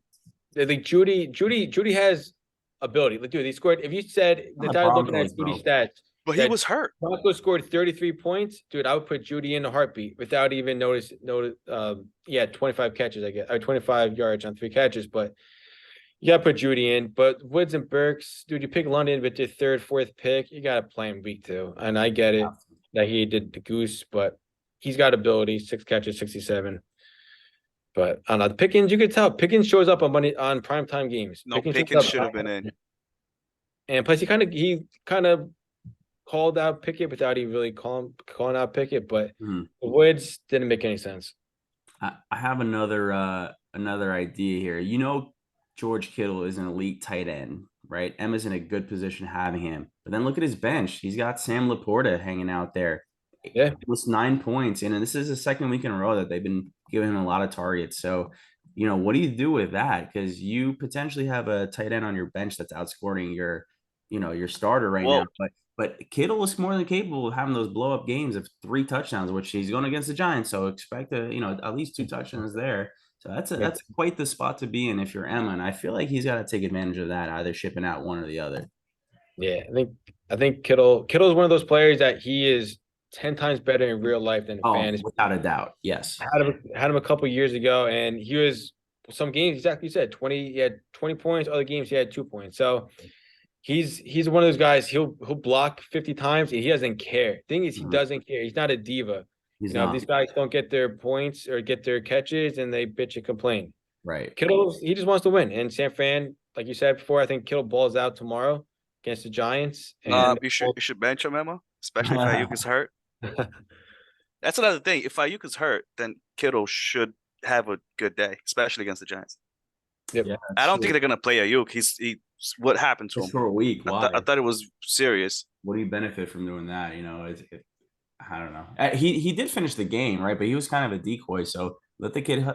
Speaker 3: Judy has ability. Like, dude, he scored. If you said the
Speaker 2: the
Speaker 3: guy looking
Speaker 2: Broncos,
Speaker 3: at Judy
Speaker 2: bro.
Speaker 3: stats,
Speaker 1: But he
Speaker 3: that
Speaker 1: was hurt.
Speaker 3: Broncos scored 33 points, dude. I would put Judy in a heartbeat without even notice. 25 catches, I guess, or 25 yards on 3 catches. But you gotta put Judy in. But Woods and Burks, dude, you pick London with your 3rd, 4th pick. You gotta play him week 2, and I get it that he did the goose, but he's got ability. 6 catches, 67. But I don't know. The Pickens, you could tell Pickens shows up on primetime games.
Speaker 1: No,
Speaker 3: shows
Speaker 1: Pickens
Speaker 3: up-
Speaker 1: should have been in.
Speaker 3: And plus, he kind of called out Pickett without even really calling out Pickett. But
Speaker 2: Mhm.
Speaker 3: the Woods didn't make any sense.
Speaker 2: I have another idea here. George Kittle is an elite tight end, right? Emma's in a good position having him. But then look at his bench. He's got Sam Laporta hanging out there.
Speaker 3: Yeah.
Speaker 2: Almost 9 points. And this is the second week in a row that they've been giving him a lot of targets. So, what do you do with that? Because you potentially have a tight end on your bench that's outscoring your starter right now.
Speaker 1: Well,
Speaker 2: But Kittle is more than capable of having those blow up games of 3 touchdowns, which he's going against the Giants. So expect at least 2 touchdowns there. So that's quite the spot to be in if you're Emma. And I feel like he's got to take advantage of that, either shipping out one or the other.
Speaker 3: Yeah, I think Kittle is one of those players that he is 10 times better in real life than in fantasy.
Speaker 2: Without a doubt. Yes.
Speaker 3: I had him a couple years ago, and he was some games exactly you said 20. He had 20 points. Other games he had 2 points. So he's one of those guys. He'll block 50 times and he doesn't care. Thing is, he doesn't care. He's not a diva.
Speaker 2: He's not.
Speaker 3: These guys don't get their points or get their catches, and they bitch and complain.
Speaker 2: Right.
Speaker 3: Kittle, he just wants to win. And San Fran, like you said before, I think Kittle balls out tomorrow against the Giants. And
Speaker 1: you should bench him, Emma, especially if Ayuk is hurt. That's another thing. If Ayuk is hurt, then Kittle should have a good day, especially against the Giants.
Speaker 3: Yep.
Speaker 2: Yeah,
Speaker 1: I don't think they're gonna play Ayuk. What happened to him?
Speaker 2: For a week. Why?
Speaker 1: I thought it was serious.
Speaker 2: What do you benefit from doing that? I don't know. He did finish the game, right? But he was kind of a decoy. So let the kid,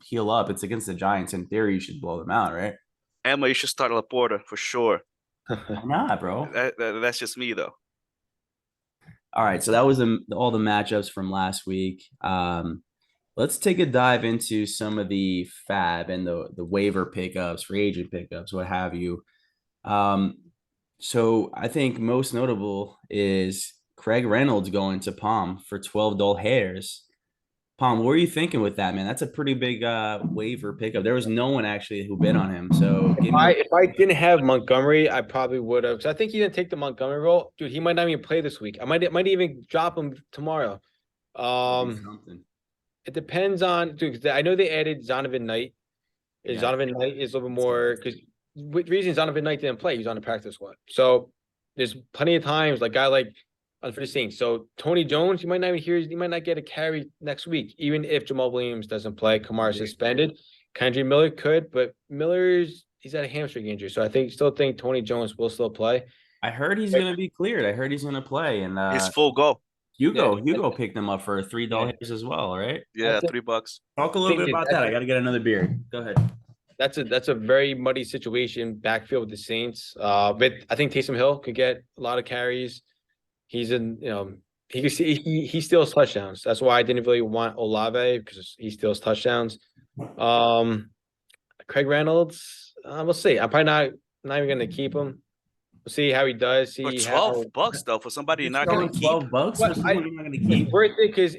Speaker 2: heal up. It's against the Giants. In theory, you should blow them out, right?
Speaker 1: Emma, you should start Laporta for sure.
Speaker 2: Why not, bro?
Speaker 1: That's just me, though.
Speaker 2: All right. So that was all the matchups from last week. Let's take a dive into some of the fab and the waiver pickups, free agent pickups, what have you. So I think most notable is Craig Reynolds going to Palm for $12. Palm, what were you thinking with that, man? That's a pretty big waiver pickup. There was no one actually who bid on him. So
Speaker 3: if I didn't have Montgomery, I probably would have. So I think he didn't take the Montgomery role. Dude, he might not even play this week. I might even drop him tomorrow. It depends on, dude, 'cause I know they added Zonovan Knight.
Speaker 2: Yeah.
Speaker 3: Zonovan Knight is a little bit more, because the reason Zonovan Knight didn't play, he was on the practice squad. So there's plenty of times, like guy like for the Saints. So Tony Jones, you might not get a carry next week, even if Jamal Williams doesn't play. Kamara suspended. Kendrick Miller could, but he's had a hamstring injury. So I still think Tony Jones will still play.
Speaker 2: I heard he's going to be cleared. I heard he's going to play. And
Speaker 1: he's full go.
Speaker 2: Hugo picked them up for $3 as well, right?
Speaker 1: Yeah, $3.
Speaker 2: Talk a little bit about that. I got to get another beer. Go ahead.
Speaker 3: That's a very muddy situation backfield with the Saints. But I think Taysom Hill could get a lot of carries. He's he steals touchdowns. That's why I didn't really want Olave, because he steals touchdowns. Craig Reynolds, we'll see. I'm probably not even gonna keep him. We'll see how he does.
Speaker 1: For $12 though, for somebody you're not gonna keep.
Speaker 2: $12 for somebody you're not gonna keep.
Speaker 3: It's worth it because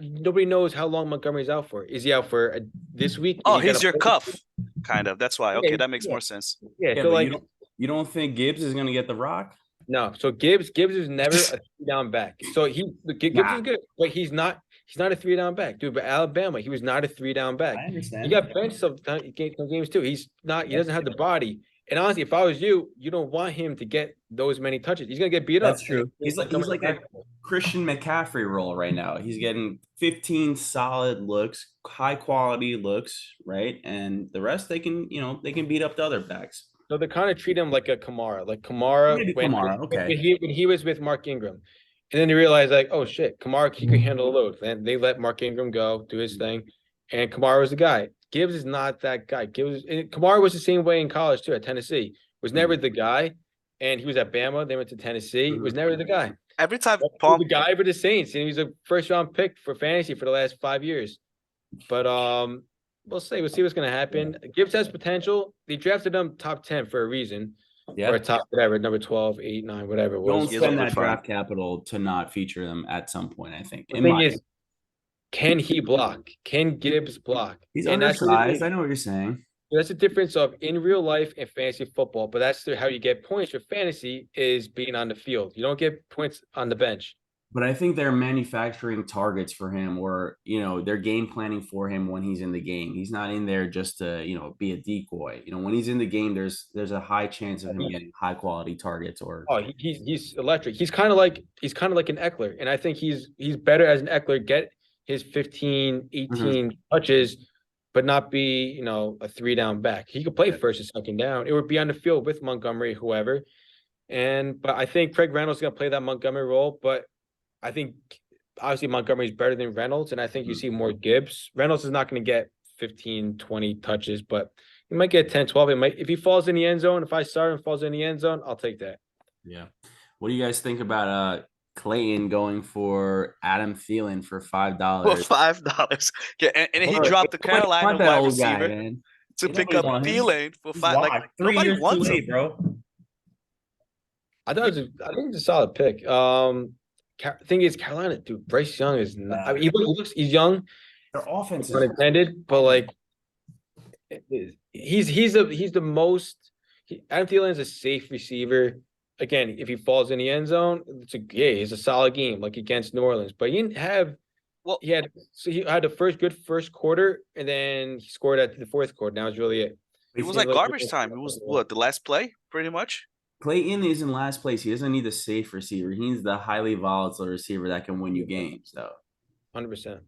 Speaker 3: nobody knows how long Montgomery's out for. Is he out for this week?
Speaker 1: Oh, he's your cuff, kind of. That's why. Okay, that makes more sense.
Speaker 3: Yeah,
Speaker 2: so like you don't think Gibbs is gonna get the rock?
Speaker 3: No. So Gibbs is never a 3-down back. So Gibbs is good, but he's not a 3-down back, dude. But Alabama, he was not a 3-down back.
Speaker 2: I understand.
Speaker 3: He got benched some games too. He doesn't have the body. And honestly, if I was you don't want him to get those many touches. He's gonna get beat up.
Speaker 2: That's true. He's like a Christian McCaffrey role right now. He's getting 15 solid looks, high quality looks, right? And the rest they can beat up the other backs.
Speaker 3: So they kind of treat him like a Kamara. When he was with Mark Ingram. And then they realized, like, oh shit, Kamara, he could handle the load. Then they let Mark Ingram go, do his thing. And Kamara was the guy. Gibbs is not that guy. Kamara was the same way in college too, at Tennessee. Was never the guy. And he was at Bama. They went to Tennessee. He was never the guy.
Speaker 1: Every time
Speaker 3: the guy for the Saints. And he was a first-round pick for fantasy for the last 5 years. But we'll see. We'll see what's going to happen. Gibbs has potential. They drafted him top 10 for a reason.
Speaker 2: Yeah.
Speaker 3: Or top whatever, number 12, 8, 9, whatever it was.
Speaker 2: Don't spend that draft capital to not feature them at some point, I think.
Speaker 3: The thing is, can he block? Can Gibbs block?
Speaker 2: He's undersized. I know what you're saying.
Speaker 3: That's the difference of in real life and fantasy football. But that's how you get points for fantasy, is being on the field. You don't get points on the bench.
Speaker 2: But I think they're manufacturing targets for him, or they're game planning for him when he's in the game. He's not in there just to be a decoy. When he's in the game, there's a high chance of him getting high quality targets.
Speaker 3: He's electric. He's kind of like an Eckler, and I think he's better as an Eckler. Get his 15, 18 touches but not be, a 3-down back. He could play first and second down. It would be on the field with Montgomery, whoever. But I think Craig Reynolds is gonna play that Montgomery role. But I think obviously Montgomery's better than Reynolds, and I think you see more Gibbs. Reynolds is not gonna get 15, 20 touches, but he might get 10, 12. It might if he falls in the end zone. If I start and falls in the end zone, I'll take that.
Speaker 2: Yeah. What do you guys think about Clayton going for Adam Thielen for $5?
Speaker 1: For $5. Yeah, and he dropped the Carolina
Speaker 2: that
Speaker 1: wide
Speaker 2: old guy,
Speaker 1: receiver
Speaker 2: man.
Speaker 1: to
Speaker 2: Ain't
Speaker 1: pick
Speaker 2: nobody
Speaker 1: up
Speaker 2: want him.
Speaker 1: Thielen for
Speaker 2: He's
Speaker 1: 5.
Speaker 2: washed.
Speaker 1: Like
Speaker 2: 3
Speaker 1: nobody
Speaker 2: years
Speaker 1: wants
Speaker 2: too
Speaker 1: him.
Speaker 2: late, bro.
Speaker 3: I think it's a solid pick. Thing is, Carolina, dude, Bryce Young is not, I mean, he's young,
Speaker 2: Their offense is
Speaker 3: unintended, but like he's the most. Adam Thielen is a safe receiver. Again, if he falls in the end zone, he's a solid game, like against New Orleans. But he didn't have.
Speaker 1: Well,
Speaker 3: he had the good first quarter, and then he scored at the fourth quarter. That was really it.
Speaker 1: It was like garbage time. It was the last play, pretty much.
Speaker 2: Clayton is in last place. He doesn't need the safe receiver. He needs the highly volatile receiver that can win you games, though.
Speaker 3: 100%.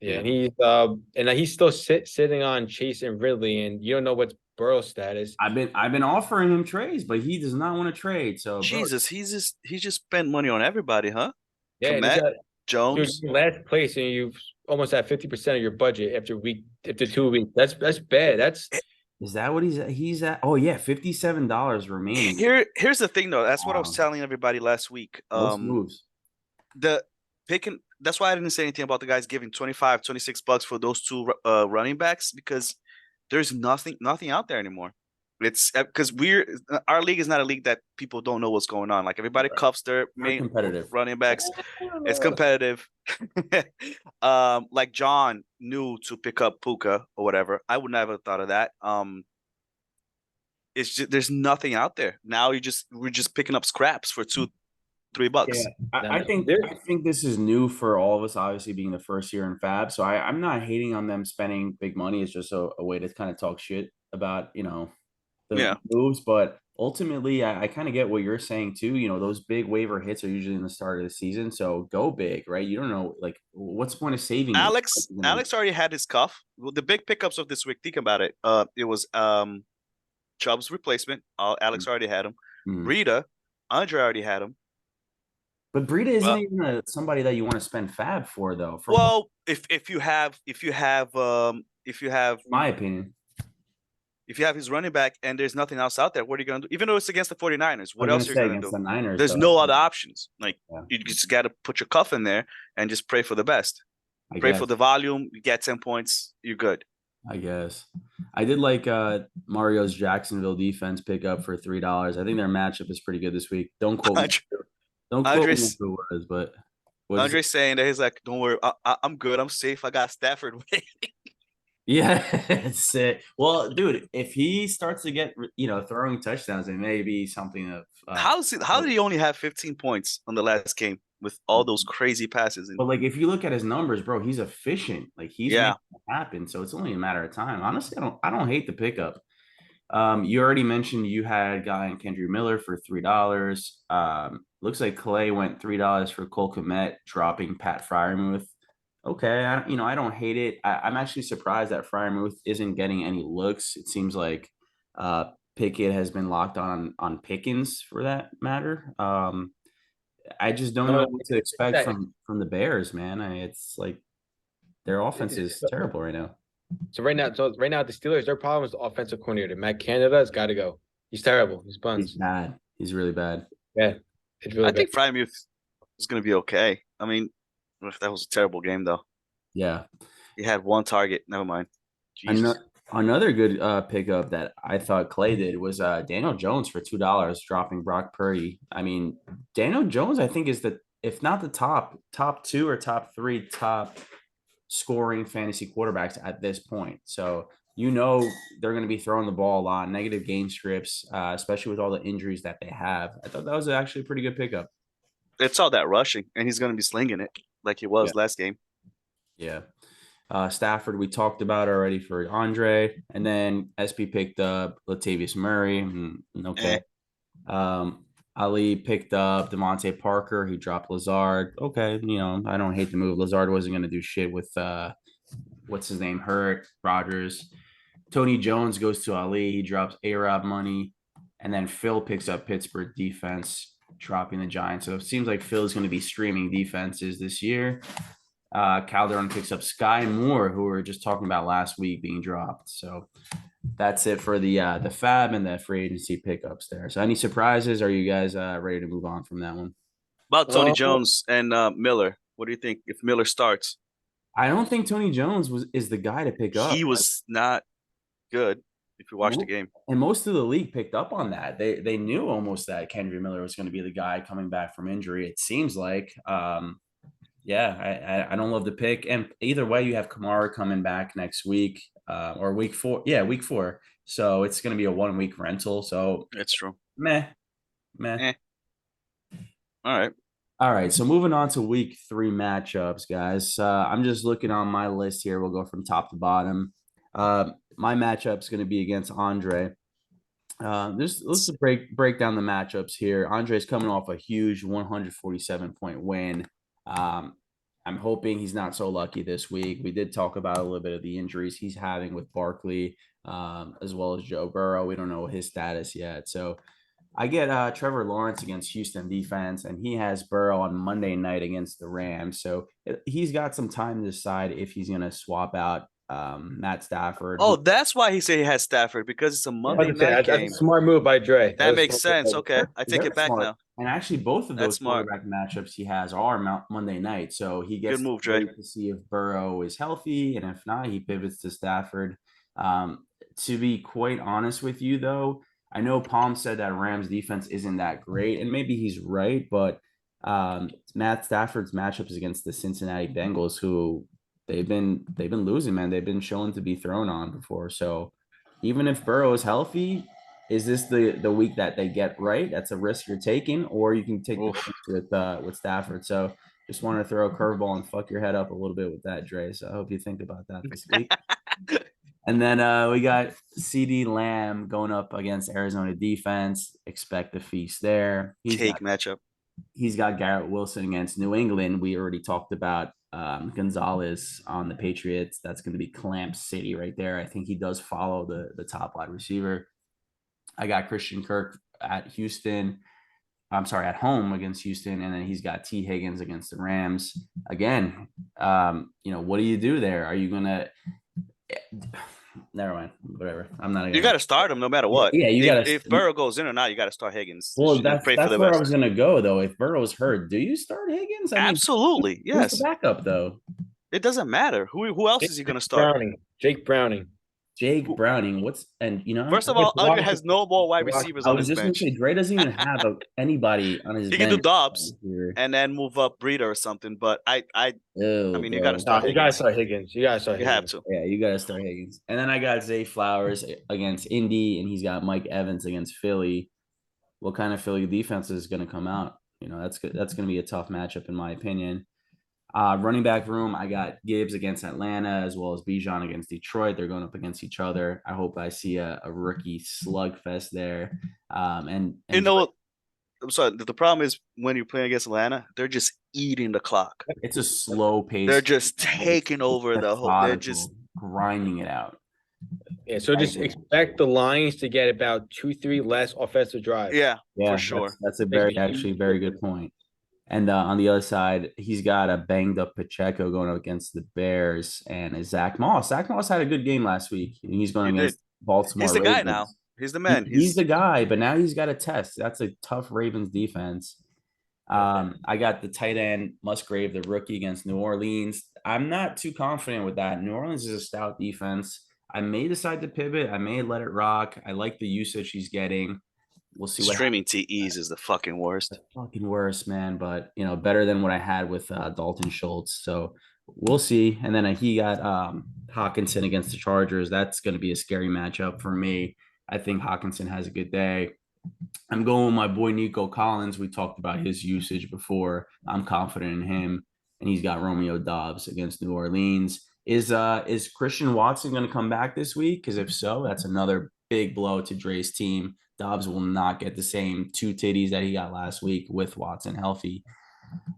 Speaker 3: Yeah, and he's still sitting on Chase and Ridley, and you don't know what's Burrow's status.
Speaker 2: I've been offering him trades, but he does not want to trade. So
Speaker 1: Jesus, he just spent money on everybody, huh?
Speaker 3: Yeah,
Speaker 1: Komet, Jones,
Speaker 3: you're last place, and you've almost at 50% of your budget after 2 weeks. That's bad.
Speaker 2: Is that what he's at? Oh yeah, $57 remaining.
Speaker 1: Here's the thing though. That's what I was telling everybody last week.
Speaker 2: Most moves.
Speaker 1: That's why I didn't say anything about the guys giving 25, 26 bucks for those two running backs, because there's nothing out there anymore. It's because our league is not a league that people don't know what's going on. Like everybody cuffs their main
Speaker 2: competitive
Speaker 1: running backs. It's competitive. Like John knew to pick up Puka or whatever. I would never have thought of that. It's just there's nothing out there now. We're just picking up scraps for $2-3.
Speaker 2: Yeah, I think this is new for all of us. Obviously, being the first year in Fab, so I'm not hating on them spending big money. It's just a way to kind of talk shit about the moves, but ultimately, I kind of get what you're saying too. Those big waiver hits are usually in the start of the season, so go big, right? You don't know, like, what's the point of saving
Speaker 1: Alex already had his cuff. Well, the big pickups of this week, think about it. It was Chubb's replacement. Alex already had him. Breida, Andre already had him.
Speaker 2: But Breida isn't even somebody that you want to spend Fab for, though.
Speaker 1: If you have,
Speaker 2: my opinion,
Speaker 1: if you have his running back and there's nothing else out there, what are you going to do? Even though it's against the 49ers, what else are you going to do?
Speaker 2: The Niners,
Speaker 1: there's no other options. Like you just got to put your cuff in there and just pray for the best. Pray for the volume. You get 10 points. You're good.
Speaker 2: I guess. I did like Mario's Jacksonville defense pick up for $3. I think their matchup is pretty good this week. Don't quote me. Don't quote me who it was, but
Speaker 1: Andre's saying that he's like, don't worry, I'm good. I'm safe. I got Stafford waiting.
Speaker 2: Yeah, it's it. Well, dude, if he starts to get throwing touchdowns, it may be something of
Speaker 1: how did he only have 15 points on the last game with all those crazy passes?
Speaker 2: But like, if you look at his numbers, bro, he's efficient. Like he's making it happen. So it's only a matter of time. Honestly, I don't hate the pickup. You already mentioned you had a guy in Kendry Miller for $3. Looks like Clay went $3 for Cole Kmet, dropping Pat Freiermuth. Okay, I don't hate it. I'm actually surprised that Freiermuth isn't getting any looks. It seems like Pickett has been locked on Pickens for that matter. I just don't know what to expect from the Bears, man. It's like their offense is terrible right now.
Speaker 3: So right now, the Steelers, their problem is the offensive coordinator. Matt Canada has got to go. He's terrible. He's buns.
Speaker 2: He's bad. He's really bad.
Speaker 3: Yeah, it's really
Speaker 1: I think Freiermuth is going to be okay. I mean, that was a terrible game, though.
Speaker 2: Yeah.
Speaker 1: He had one target. Never mind.
Speaker 2: Another good pickup that I thought Clay did was Daniel Jones for $2, dropping Brock Purdy. I mean, Daniel Jones, I think, is if not the top 2 or top 3 top scoring fantasy quarterbacks at this point. So, they're going to be throwing the ball a lot, negative game scripts, especially with all the injuries that they have. I thought that was actually a pretty good pickup.
Speaker 1: It's all that rushing, and he's going to be slinging it like he was last game.
Speaker 2: Yeah. Stafford, we talked about already for Andre, and then SP picked up Latavius Murray. Okay. Ali picked up Devontae Parker. He dropped Lazard. Okay. I don't hate the move. Lazard wasn't going to do shit with what's his name, hurt, Rodgers. Tony Jones goes to Ali. He drops A-Rob money. And then Phil picks up Pittsburgh defense, dropping the Giants. So it seems like Phil's going to be streaming defenses this year. Calderon picks up Sky Moore, who we were just talking about last week being dropped. So that's it for the Fab and the free agency pickups there. So any surprises? Are you guys ready to move on from that one?
Speaker 1: About Tony
Speaker 3: Oh.
Speaker 1: Jones and Miller. What do you think if Miller starts?
Speaker 2: I don't think Tony Jones is the guy to pick up.
Speaker 1: He was not good if you watch the game.
Speaker 2: And most of the league picked up on that. They knew almost that Kendrick Miller was going to be the guy coming back from injury. It seems like. I don't love the pick. And either way, you have Kamara coming back next week or week 4. Yeah, week 4. So it's going to be a 1-week rental. So
Speaker 1: That's true.
Speaker 2: meh.
Speaker 1: All right.
Speaker 2: All right, so moving on to week 3 matchups, guys. I'm just looking on my list here. We'll go from top to bottom. My matchup's going to be against Andre. Let's break down the matchups here. Andre's coming off a huge 147-point win. I'm hoping he's not so lucky this week. We did talk about a little bit of the injuries he's having with Barkley, as well as Joe Burrow. We don't know his status yet. So I get Trevor Lawrence against Houston defense, and he has Burrow on Monday night against the Rams. So he's got some time to decide if he's going to swap out Matt Stafford.
Speaker 1: Oh, that's why he said he has Stafford, because it's a Monday night game.
Speaker 3: That's a smart move by Dre.
Speaker 1: That makes sense. Okay, I take it back now.
Speaker 2: And actually, both of those
Speaker 1: That's smart.
Speaker 2: quarterback matchups he has are Monday night. So he gets
Speaker 1: Good move, Dre.
Speaker 2: to see if Burrow is healthy, and if not, he pivots to Stafford. To be quite honest with you, though, I know Palm said that Rams defense isn't that great, and maybe he's right, but Matt Stafford's matchups against the Cincinnati Bengals, who they've been losing, man. They've been shown to be thrown on before. So even if Burrow is healthy, is this the week that they get right? That's a risk you're taking, or you can take the risk with Stafford. So just want to throw a curveball and fuck your head up a little bit with that, Dre. So I hope you think about that this week. And then we got CD Lamb going up against Arizona defense. Expect a feast there.
Speaker 1: Matchup.
Speaker 2: He's got Garrett Wilson against New England. We already talked about Gonzalez on the Patriots. That's going to be Clamp City right there. I think he does follow the top wide receiver. I got Christian Kirk at home against Houston, and then he's got T. Higgins against the Rams. Again, what do you do there? Are you gonna? Never mind. Whatever. I'm not.
Speaker 1: You got to start him no matter what.
Speaker 2: Yeah, you got to.
Speaker 1: If Burrow goes in or not, you got to start Higgins.
Speaker 2: Well, that's where I was gonna go though. If Burrow's hurt, do you start Higgins?
Speaker 1: Absolutely, yes.
Speaker 2: Who's the backup though?
Speaker 1: It doesn't matter. Who else is he gonna start?
Speaker 3: Jake Browning.
Speaker 1: First of all, Andre has no more wide receivers on his bench. I was just
Speaker 2: gonna say Dre doesn't even have anybody on his bench.
Speaker 1: He can do Dobbs and then move up Breeder or something. But I mean, you got to start.
Speaker 3: You got to start Higgins. You have to.
Speaker 2: Yeah, you got to start Higgins. And then I got Zay Flowers against Indy, and he's got Mike Evans against Philly. What kind of Philly defense is going to come out? That's good. That's going to be a tough matchup in my opinion. Running back room, I got Gibbs against Atlanta as well as Bijan against Detroit. They're going up against each other. I hope I see a rookie slugfest there. And
Speaker 1: I'm sorry. The problem is when you're playing against Atlanta, they're just eating the clock.
Speaker 2: It's a slow pace.
Speaker 1: They're just taking over the whole. They're just
Speaker 2: grinding it out.
Speaker 3: Yeah, so just expect the Lions to get about 2-3 less offensive drives.
Speaker 1: Yeah, for sure.
Speaker 2: That's a very good point. And on the other side, he's got a banged up Pacheco going up against the Bears and Zach Moss. Zach Moss had a good game last week. And he's going against Baltimore.
Speaker 1: He's the guy now. He's the man.
Speaker 2: He's the guy, but now he's got a test. That's a tough Ravens defense. I got the tight end Musgrave, the rookie against New Orleans. I'm not too confident with that. New Orleans is a stout defense. I may decide to pivot. I may let it rock. I like the usage he's getting. We'll see what
Speaker 1: streaming TEs is the fucking worst.
Speaker 2: Fucking worst, man. But better than what I had with Dalton Schultz. So we'll see. And then he got Hawkinson against the Chargers. That's going to be a scary matchup for me. I think Hawkinson has a good day. I'm going with my boy Nico Collins. We talked about his usage before. I'm confident in him. And he's got Romeo Doubs against New Orleans. Is Christian Watson going to come back this week? Because if so, that's another big blow to Dre's team. Dobbs will not get the same 2 titties that he got last week with Watson healthy.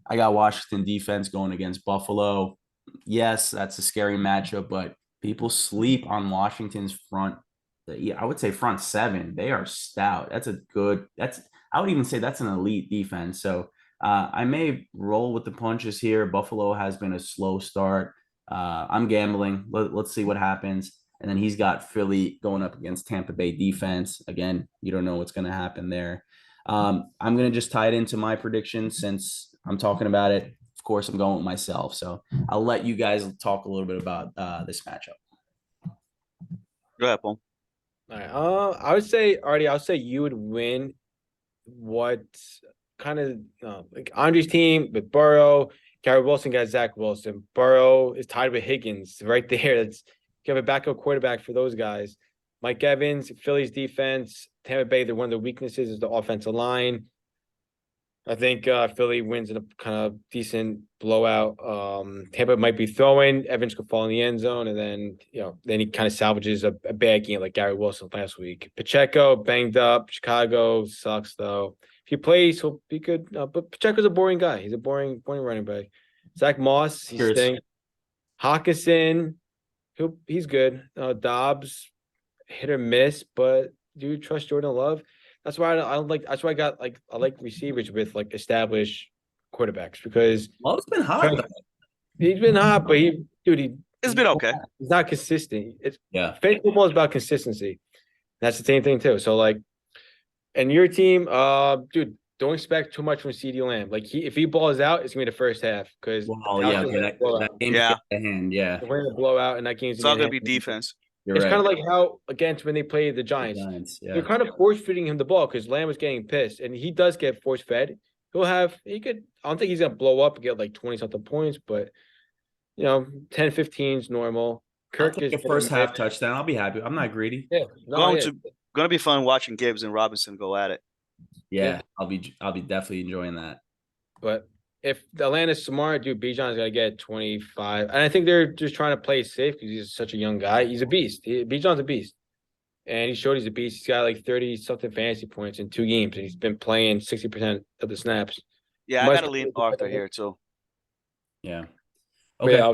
Speaker 2: I got Washington defense going against Buffalo. yes, that's a scary matchup, but people sleep on Washington's front. Yeah, I would say front seven. They are stout. I would even say that's an elite defense. So I may roll with the punches here. Buffalo has been a slow start. I'm gambling. Let's see what happens. And then he's got Philly going up against Tampa Bay defense. Again, you don't know what's going to happen there. I'm going to just tie it into my prediction since I'm talking about it. Of course, I'm going with myself. So I'll let you guys talk a little bit about this matchup.
Speaker 1: Go ahead, Paul.
Speaker 3: All right. I would say, Artie, I would say you would win. What kind of like Andre's team with Burrow, Gary Wilson got Zach Wilson. Burrow is tied with Higgins right there. That's you have a backup quarterback for those guys. Mike Evans, Philly's defense, Tampa Bay, they're one of the weaknesses is the offensive line. I think Philly wins in a kind of decent blowout. Tampa might be throwing. Evans could fall in the end zone, and then he kind of salvages a bad game like Gary Wilson last week. Pacheco banged up. Chicago sucks though. If he plays, he'll be good. But Pacheco's a boring guy. He's a boring running back. Zach Moss, he stinks. Hawkinson, he's good. Dobbs, hit or miss, but do you trust Jordan Love? That's why I don't like. That's why I like receivers with like established quarterbacks because
Speaker 2: Love's been hot.
Speaker 3: He's been hot, but
Speaker 1: It's been okay.
Speaker 3: He's not consistent.
Speaker 2: Fake
Speaker 3: football is about consistency. That's the same thing too. So like, and your team, dude, don't expect too much from CeeDee Lamb. Like if he balls out, it's gonna be the first half because
Speaker 2: that game's
Speaker 1: yeah,
Speaker 2: the hand, yeah,
Speaker 3: we're gonna blow out, and that game's
Speaker 1: it's all gonna be defense.
Speaker 3: It's kind of like how against when they play the Giants, they're kind of force feeding him the ball because Lamb was getting pissed, and he does get force fed. I don't think he's gonna blow up and get like 20 something points, but 10, 15 is normal.
Speaker 2: Kirk is the first half touchdown. I'll be happy. I'm not greedy.
Speaker 3: Yeah,
Speaker 1: gonna be fun watching Gibbs and Robinson go at it.
Speaker 2: Yeah, I'll be definitely enjoying that.
Speaker 3: But if Atlanta's smart, dude, Bijan's gonna get 25, and I think they're just trying to play safe because he's such a young guy. He's a beast. Bijan's a beast, and he showed he's a beast. He's got like 30 something fantasy points in 2 games, and he's been playing 60% of the snaps.
Speaker 1: Yeah, I gotta lean Arthur here too.
Speaker 2: Yeah. Okay.
Speaker 3: Yeah,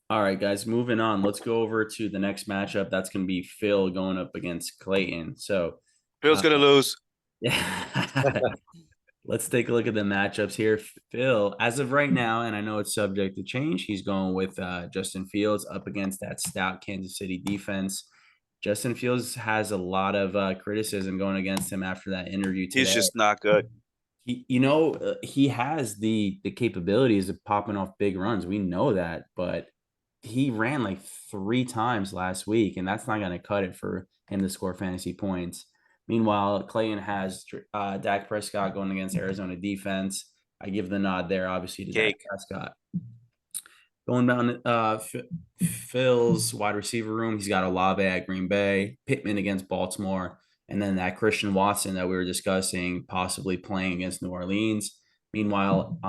Speaker 2: all right, guys. Moving on. Let's go over to the next matchup. That's gonna be Phil going up against Clayton. So
Speaker 1: Phil's gonna lose.
Speaker 2: Yeah. Let's take a look at the matchups here. Phil, as of right now, and I know it's subject to change, he's going with Justin Fields up against that stout Kansas City defense. Justin Fields has a lot of criticism going against him after that interview today.
Speaker 1: He's just not good.
Speaker 2: He has the capabilities of popping off big runs. We know that, but he ran like 3 times last week, and that's not going to cut it for him to score fantasy points. Meanwhile, Clayton has Dak Prescott going against Arizona defense. I give the nod there, obviously, to Dak Prescott. Going down Phil's wide receiver room, he's got Olave at Green Bay, Pittman against Baltimore, and then that Christian Watson that we were discussing possibly playing against New Orleans. Meanwhile,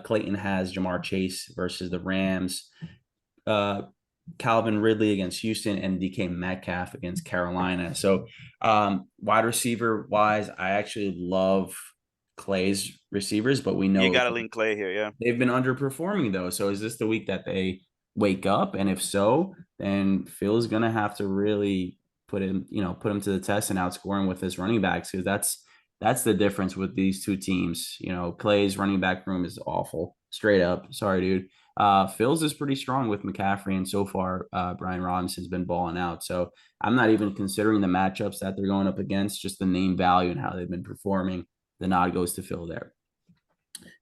Speaker 2: Clayton has Jamar Chase versus the Rams. Calvin Ridley against Houston and DK Metcalf against Carolina. So wide receiver wise, I actually love Clay's receivers, but we know
Speaker 1: you gotta lean Clay here. Yeah,
Speaker 2: they've been underperforming though. So is this the week that they wake up? And if so, then Phil's gonna have to really put him to the test and outscore him with his running backs, because that's the difference with these two teams. Clay's running back room is awful, straight up. Sorry, dude. Phil's is pretty strong with McCaffrey, and so far Brian Robinson's been balling out. So I'm not even considering the matchups that they're going up against, just the name value and how they've been performing. The nod goes to Phil there.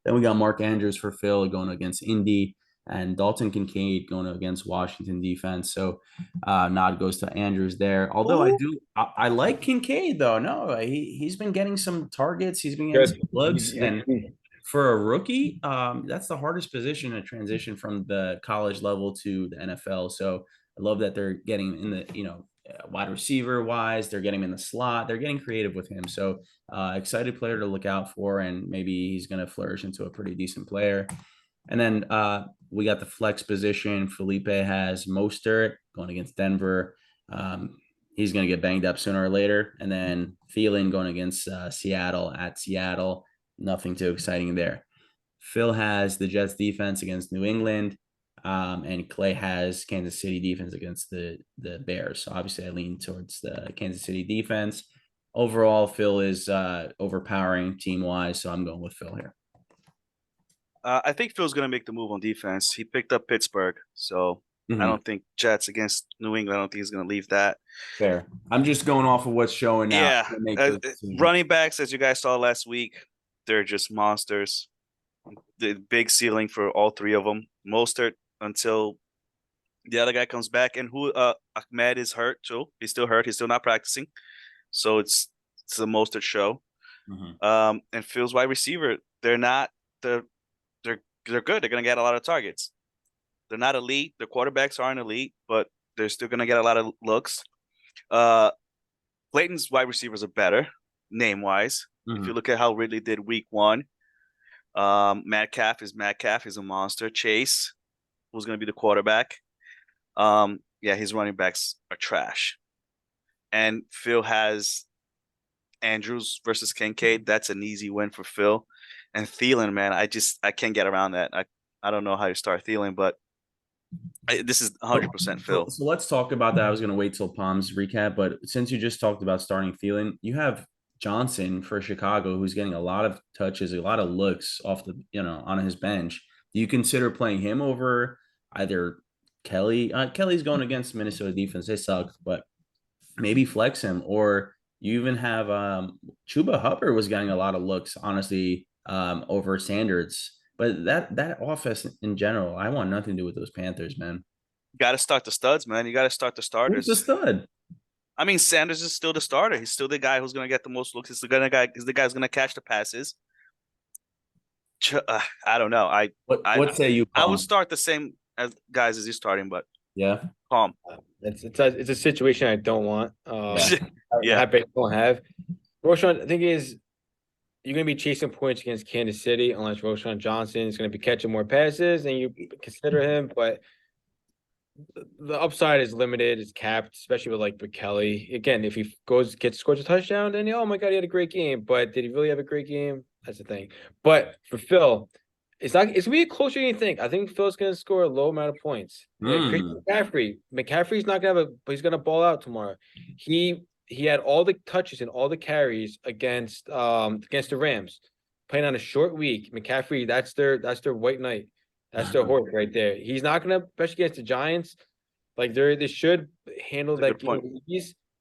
Speaker 2: Then we got Mark Andrews for Phil going against Indy, and Dalton Kincaid going against Washington defense. So nod goes to Andrews there. Although I like Kincaid though. No, he's been getting some targets. He's been getting some looks, and for a rookie, that's the hardest position to transition from the college level to the NFL. So I love that they're getting in the, wide receiver wise, they're getting him in the slot. They're getting creative with him. So excited player to look out for, and maybe he's going to flourish into a pretty decent player. And then we got the flex position. Felipe has Mostert going against Denver. He's going to get banged up sooner or later. And then Thielen going against Seattle at Seattle. Nothing too exciting there. Phil has the Jets defense against New England. And Clay has Kansas City defense against the Bears. So obviously I lean towards the Kansas City defense. Overall, Phil is overpowering team-wise, so I'm going with Phil here.
Speaker 1: I think Phil's gonna make the move on defense. He picked up Pittsburgh, so I
Speaker 2: Mhm.
Speaker 1: don't think Jets against New England. I don't think he's gonna leave that.
Speaker 2: Fair. I'm just going off of what's showing now.
Speaker 1: Yeah,
Speaker 2: to make those decisions.
Speaker 1: running backs, as you guys saw last week, they're just monsters. The big ceiling for all three of them. Mostert until the other guy comes back, and who Ahmed is hurt too. He's still hurt. He's still not practicing, so it's a Mostert show. And Phil's wide receiver, they're not they're good. They're gonna get a lot of targets. They're not elite. Their quarterbacks aren't elite, but they're still gonna get a lot of looks. Clayton's wide receivers are better, name wise. If you look at how Ridley did week 1, Metcalf is Metcalf. He's a monster. Chase, who's gonna be the quarterback. Yeah, his running backs are trash. And Phil has Andrews versus Kincaid. That's an easy win for Phil. And Thielen, man, I can't get around that. I don't know how you start Thielen, but this is 100% Phil.
Speaker 2: So let's talk about that. I was going to wait till Palm's recap, but since you just talked about starting Thielen, you have Johnson for Chicago, who's getting a lot of touches, a lot of looks off the, on his bench. Do you consider playing him over either Kelly? Kelly's going against Minnesota defense. They suck, but maybe flex him, or you even have Chuba Hubbard was getting a lot of looks, honestly, over Sanders. But that offense in general, I want nothing to do with those Panthers, man.
Speaker 1: Got to start the studs, man. You got to start the starters.
Speaker 2: Who's the stud?
Speaker 1: I mean, Sanders is still the starter. He's still the guy who's going to get the most looks. He's the guy who's going to catch the passes. I don't know.
Speaker 2: What say you, Palm?
Speaker 1: I would start the same as guys as you're starting, but
Speaker 2: yeah,
Speaker 1: Palm.
Speaker 3: It's a situation I don't want.
Speaker 1: Yeah.
Speaker 3: I don't have. Roshan, the thing is, you're going to be chasing points against Kansas City unless Roshan Johnson is going to be catching more passes and you consider him. But the upside is limited, it's capped, especially with Kelly. Again, if he scores a touchdown, then oh my god, he had a great game. But did he really have a great game? That's the thing. But for Phil, it's gonna be closer than you think. I think Phil's gonna score a low amount of points. McCaffrey's not gonna but he's gonna ball out tomorrow. He had all the touches and all the carries against the Rams, playing on a short week. McCaffrey, that's their white knight. That's their horse right there. He's not gonna, especially against the Giants. They should handle that game.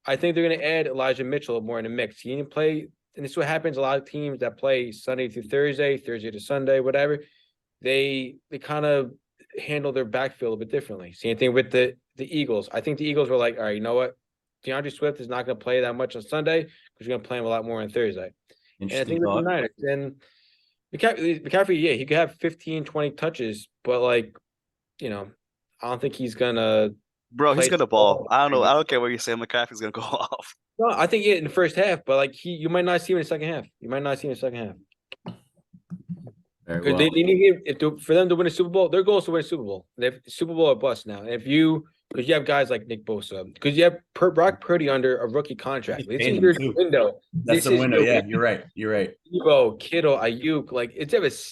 Speaker 3: I think they're gonna add Elijah Mitchell more in the mix. He didn't play, and this is what happens. A lot of teams that play Sunday through Thursday, Thursday to Sunday, whatever, they kind of handle their backfield a bit differently. Same thing with the Eagles. I think the Eagles were like, all right, you know what? DeAndre Swift is not going to play that much on Sunday because you're going to play him a lot more on Thursday. And I think with the Niners, and McCaffrey, yeah, he could have 15, 20 touches, but I don't think he's going to.
Speaker 1: Bro, he's going to ball. I don't know. I don't care what you say. McCaffrey's going to go off.
Speaker 3: No, I think in the first half, but you might not see him in the second half. You might not see him in the second half. Because they need for them to win a Super Bowl. Their goal is to win a Super Bowl. They have Super Bowl or bust now. And because you have guys like Nick Bosa, because you have Brock Purdy under a rookie contract. This is your window.
Speaker 2: That's the window. Yeah, you're right.
Speaker 3: Debo, Kittle, Ayuk,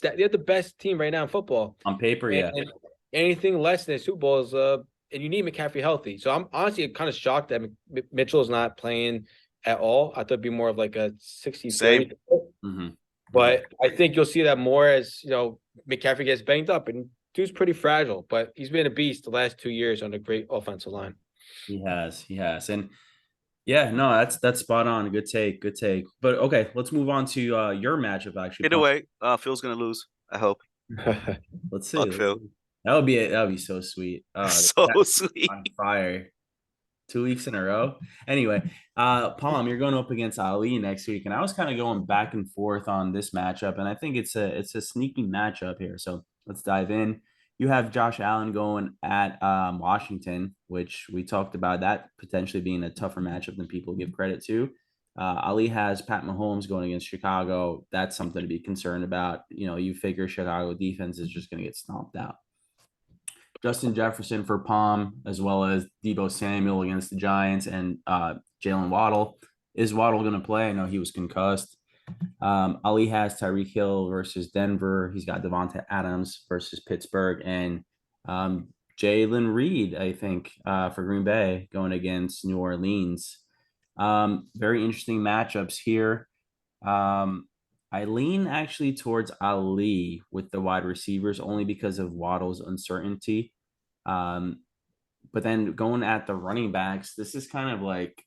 Speaker 3: they have the best team right now in football
Speaker 2: on paper. Yeah,
Speaker 3: and anything less than a Super Bowl is and you need McCaffrey healthy. So I'm honestly kind of shocked that Mitchell is not playing at all. I thought it'd be more of a 60-40. But I think you'll see that more as McCaffrey gets banged up, and dude's pretty fragile, but he's been a beast the last 2 years on a great offensive line.
Speaker 2: He has, and yeah, no, that's spot on. Good take. But okay, let's move on to your matchup. Actually,
Speaker 1: either way, Phil's gonna lose. I hope.
Speaker 2: Let's see.
Speaker 1: Fuck Phil.
Speaker 2: That would be so sweet.
Speaker 1: So sweet.
Speaker 2: On fire. 2 weeks in a row. Anyway, Palm, you're going up against Ali next week, and I was kind of going back and forth on this matchup, and I think it's a sneaky matchup here. So let's dive in. You have Josh Allen going at Washington, which we talked about that potentially being a tougher matchup than people give credit to. Ali has Pat Mahomes going against Chicago. That's something to be concerned about. You figure Chicago defense is just going to get stomped out. Justin Jefferson for Palm, as well as Deebo Samuel against the Giants, and Jalen Waddle. Is Waddle going to play? I know he was concussed. Ali has Tyreek Hill versus Denver. He's got Devonta Adams versus Pittsburgh, and Jalen Reed, I think, for Green Bay going against New Orleans. Very interesting matchups here. I lean actually towards Ali with the wide receivers only because of Waddle's uncertainty. But then going at the running backs, this is kind of like,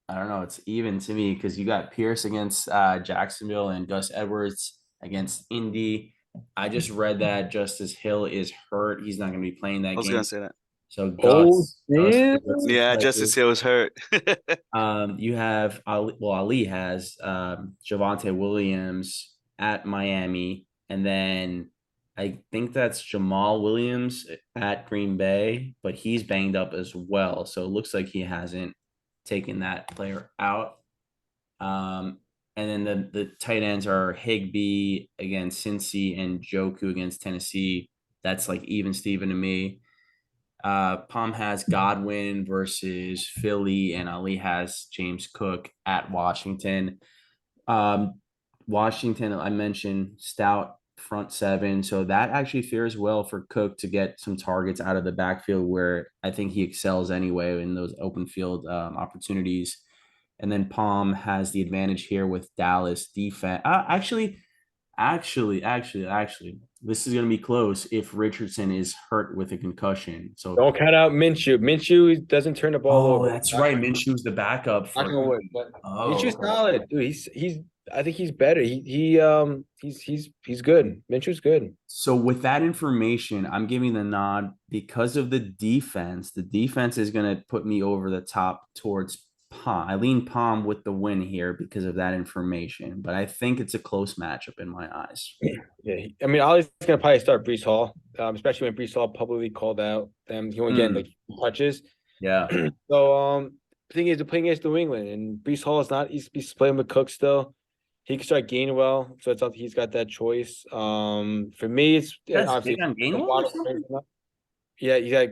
Speaker 2: I don't know, it's even to me because you got Pierce against Jacksonville and Gus Edwards against Indy. I just read that Justice Hill is hurt. He's not going to be playing that
Speaker 1: I was
Speaker 2: game.
Speaker 1: gonna say that.
Speaker 2: So
Speaker 3: Oh,
Speaker 2: Gus
Speaker 3: damn.
Speaker 1: Yeah, Justice Hill was hurt.
Speaker 2: you have Ali, well, Ali has Javonte Williams at Miami, and then I think that's Jamal Williams at Green Bay, but he's banged up as well. So it looks like he hasn't taken that player out. And then the tight ends are Higbee against Cincy and Joku against Tennessee. That's like even Steven to me. Palm has Godwin versus Philly, and Ali has James Cook at Washington. Washington, I mentioned stout front seven, so that actually fares well for Cook to get some targets out of the backfield where I think he excels anyway in those open field opportunities. And then Palm has the advantage here with Dallas defense. Actually, this is going to be close if Richardson is hurt with a concussion. So
Speaker 3: Don't count out Minshew. Minshew doesn't turn the ball over.
Speaker 2: that's right. Minshew's the backup
Speaker 3: Knock on
Speaker 2: for.
Speaker 3: wood, but
Speaker 2: Oh,
Speaker 3: Minshew's solid, dude. He's. I think he's better. He's good. Minshew's good.
Speaker 2: so with that information, I'm giving the nod because of the defense. The defense is going to put me over the top towards Palm. I lean Palm with the win here because of that information, but I think it's a close matchup in my eyes.
Speaker 3: Yeah, I mean, Ollie's gonna probably start Brees Hall, especially when Brees Hall publicly called out them. He only getting like touches.
Speaker 2: Yeah.
Speaker 3: So the thing is, they're playing against New England, and Brees Hall is not. He's playing with Cook still. He can start Gainwell, so it's up. He's got that choice. For me, it's
Speaker 2: That's
Speaker 3: obviously
Speaker 2: big on Gainwell or something?
Speaker 3: Yeah, he got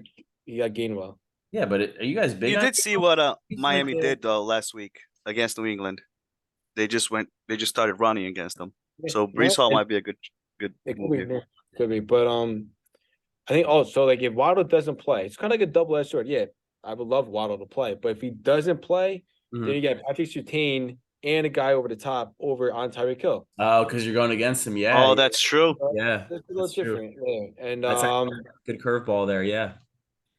Speaker 3: Gainwell.
Speaker 2: Yeah, but are you guys big?
Speaker 1: You
Speaker 2: on
Speaker 1: did see what
Speaker 2: He's
Speaker 1: Miami
Speaker 2: like
Speaker 1: did though last week against New England. They just started running against them. So Brees Hall might be a good
Speaker 3: It
Speaker 1: move here.
Speaker 3: could be, but I think also like if Waddle doesn't play, it's kind of like a double-edged sword. Yeah, I would love Waddle to play, but if he doesn't play, then you got Patrick Surtain and a guy over the top over on Tyreek Hill.
Speaker 2: Oh, because you're going against him. Yeah.
Speaker 1: Oh, that's true.
Speaker 2: Yeah.
Speaker 3: It's a little
Speaker 2: that's true.
Speaker 3: different. Yeah. And
Speaker 2: That's a good curveball there. Yeah.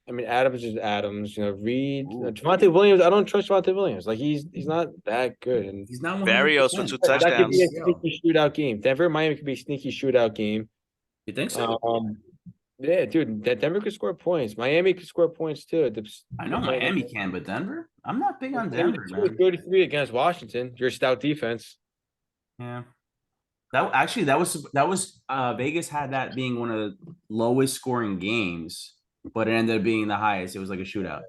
Speaker 3: I mean, Adams is Adams. You know, Reed,
Speaker 2: Ooh.
Speaker 3: Javonte Williams. I don't trust Javonte Williams. Like he's not that good. And
Speaker 2: He's not
Speaker 1: Barrios for
Speaker 2: 100%.
Speaker 1: two
Speaker 3: that could be a
Speaker 1: touchdowns.
Speaker 3: sneaky shootout game. Denver, Miami could be a sneaky shootout game.
Speaker 2: You think so?
Speaker 3: Yeah, dude, that Denver could score points. Miami could score points too.
Speaker 2: I know Miami can, but Denver? I'm not big on Denver, man.
Speaker 3: 33 against Washington. Your stout defense.
Speaker 2: Yeah. That was Vegas had that being one of the lowest scoring games, but it ended up being the highest. It was like a shootout.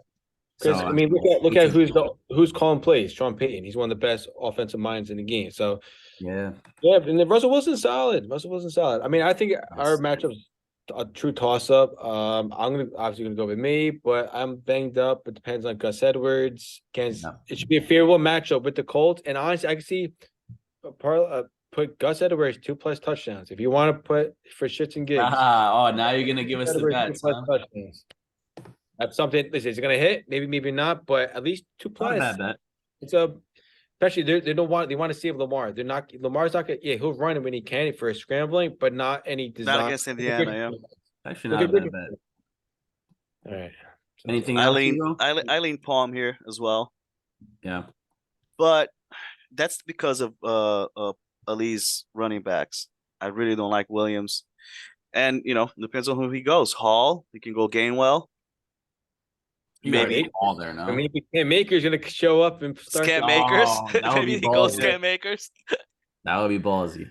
Speaker 3: Because I mean, look at who's calling plays. Sean Payton. He's one of the best offensive minds in the game. So
Speaker 2: yeah,
Speaker 3: and then Russell Wilson's solid. I mean, I think our matchup's a true toss up. I'm obviously gonna go with me, but I'm banged up. It depends on Gus Edwards. It should be a favorable matchup with the Colts. And honestly, I can see put Gus Edwards 2+ touchdowns. If you want to put for shits and gigs.
Speaker 2: now you're gonna give us the bets. Huh?
Speaker 3: Touchdowns. That's something. Listen, is it gonna hit? Maybe not, but at least 2+.
Speaker 2: Not a bad bet.
Speaker 3: It's especially they want to save Lamar. Lamar's not gonna. Yeah, he'll run it when he can for scrambling, but not any design.
Speaker 1: Not against Indiana, yeah.
Speaker 2: Actually, not a bad bet.
Speaker 3: All right.
Speaker 2: Anything else?
Speaker 1: I lean Palm here as well.
Speaker 2: Yeah,
Speaker 1: but that's because of Ali's running backs. I really don't like Williams, and depends on who he goes. Hall, he can go Gainwell.
Speaker 2: Maybe all there now.
Speaker 3: I mean, Cam Maker's gonna show up and start.
Speaker 1: Scam Makers.
Speaker 2: Maybe
Speaker 1: he goes Scam Makers.
Speaker 2: That would be ballsy.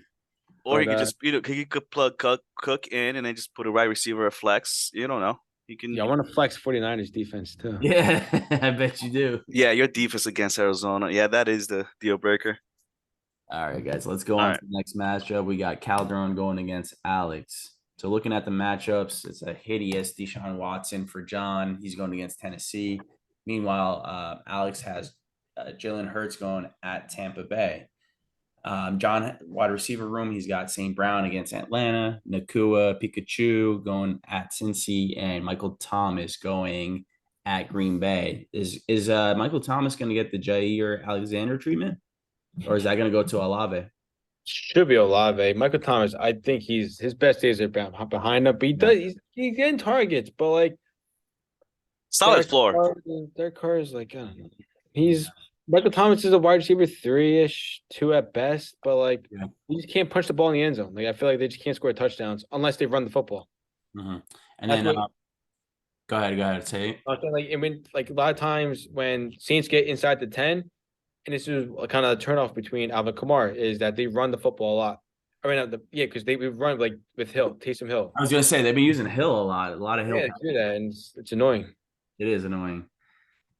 Speaker 1: Or he could just he could plug Cook in and then just put a wide receiver a flex. You don't know. He can.
Speaker 3: Yeah, I want to flex 49ers defense too.
Speaker 2: Yeah, I bet you do.
Speaker 1: Yeah, your defense against Arizona. Yeah, that is the deal breaker.
Speaker 2: All right, guys, let's go on to the next matchup. We got Calderon going against Alex. So looking at the matchups, it's a hideous Deshaun Watson for John. He's going against Tennessee. Meanwhile, Alex has Jalen Hurts going at Tampa Bay. John wide receiver room. He's got St. Brown against Atlanta, Nakua, Pikachu going at Cincy, and Michael Thomas going at Green Bay. Is Michael Thomas going to get the Jair Alexander treatment, or is that going to go to Olave?
Speaker 3: Should be Olave. Michael Thomas, I think his best days are behind him, but he's getting targets, but like
Speaker 1: Solid floor.
Speaker 3: Derek Carr is like, I don't know. Michael Thomas is a wide receiver 3-ish, 2 at best, but like he just can't punch the ball in the end zone. Like I feel like they just can't score touchdowns unless they run the football.
Speaker 2: Mm-hmm. And then go ahead, say it.
Speaker 3: Like I mean, like a lot of times when Saints get inside the 10, and this is kind of a turnoff between Alvin Kamara is that they run the football a lot. I mean, because we run like with Taysom Hill.
Speaker 2: I was gonna say they've been using Hill a lot of Hill.
Speaker 3: Yeah, do that, and it's annoying.
Speaker 2: It is annoying.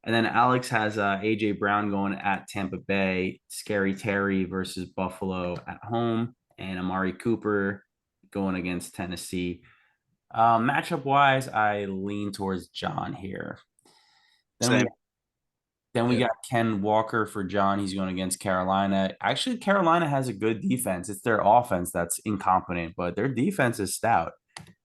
Speaker 2: And then Alex has AJ Brown going at Tampa Bay, Scary Terry versus Buffalo at home, and Amari Cooper going against Tennessee. Matchup wise, I lean towards John here. Then we got Ken Walker for John. He's going against Carolina. Actually, Carolina has a good defense. It's their offense that's incompetent, but their defense is stout.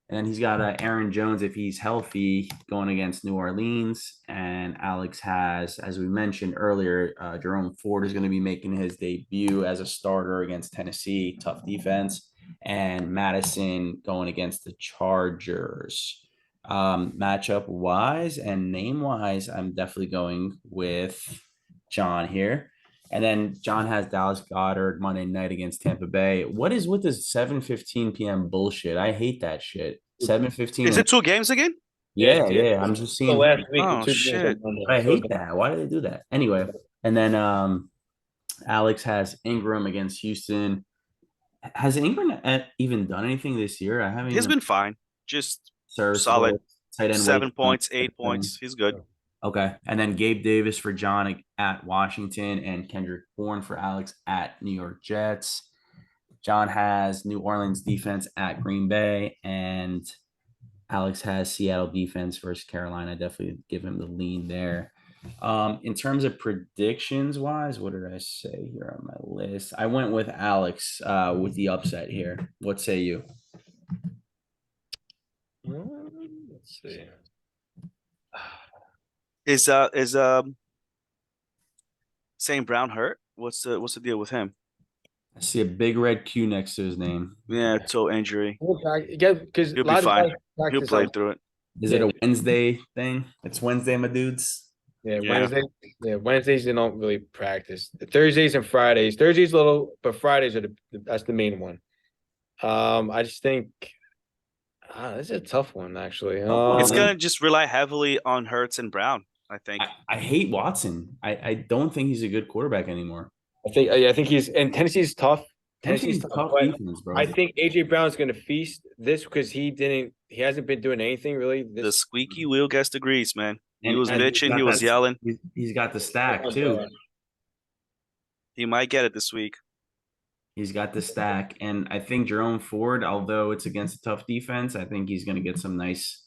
Speaker 2: And then he's got Aaron Jones, if he's healthy, going against New Orleans. And Alex has, as we mentioned earlier, Jerome Ford is going to be making his debut as a starter against Tennessee. Tough defense. And Madison going against the Chargers. Matchup wise and name wise, I'm definitely going with John here. And then John has Dallas Goedert Monday night against Tampa Bay. What is with this 7:15 p.m. bullshit? I hate that shit. 7:15.
Speaker 1: Is it 2 games again?
Speaker 2: Yeah. I'm just seeing.
Speaker 3: Last week,
Speaker 1: Oh, shit.
Speaker 2: I hate that. Why do they do that? Anyway, and then Alex has Ingram against Houston. Has Ingram even done anything this year? I haven't.
Speaker 1: He's been fine. Just
Speaker 2: solid.
Speaker 1: Tight end 7 points, 8 points. He's good.
Speaker 2: Okay. And then Gabe Davis for John at Washington and Kendrick Bourne for Alex at New York Jets. John has New Orleans defense at Green Bay, and Alex has Seattle defense versus Carolina. Definitely give him the lean there. In terms of predictions wise, what did I say here on my list? I went with Alex with the upset here. What say you?
Speaker 3: Let's see.
Speaker 1: Is St. Brown hurt? What's the deal with him?
Speaker 2: I see a big red Q next to his name.
Speaker 1: Yeah, toe injury.
Speaker 3: Because
Speaker 1: He'll be fine. He'll play through it.
Speaker 2: Is it a Wednesday thing? It's Wednesday, my dudes.
Speaker 3: Yeah, Wednesday. Yeah, Wednesdays they don't really practice. Thursdays and Fridays. Thursdays a little, but Fridays are that's the main one. I just think this is a tough one actually.
Speaker 1: It's gonna just rely heavily on Hurts and Brown. I think.
Speaker 2: I hate Watson. I don't think he's a good quarterback anymore.
Speaker 3: I think he's and Tennessee's tough. Tennessee's tough defense, bro. I think AJ Brown's going to feast this because he hasn't been doing anything really.
Speaker 1: The squeaky wheel gets the grease, man. He was bitching. He was yelling.
Speaker 2: He's got the stack too.
Speaker 1: He might get it this week.
Speaker 2: He's got the stack, and I think Jerome Ford, although it's against a tough defense, I think he's going to get some nice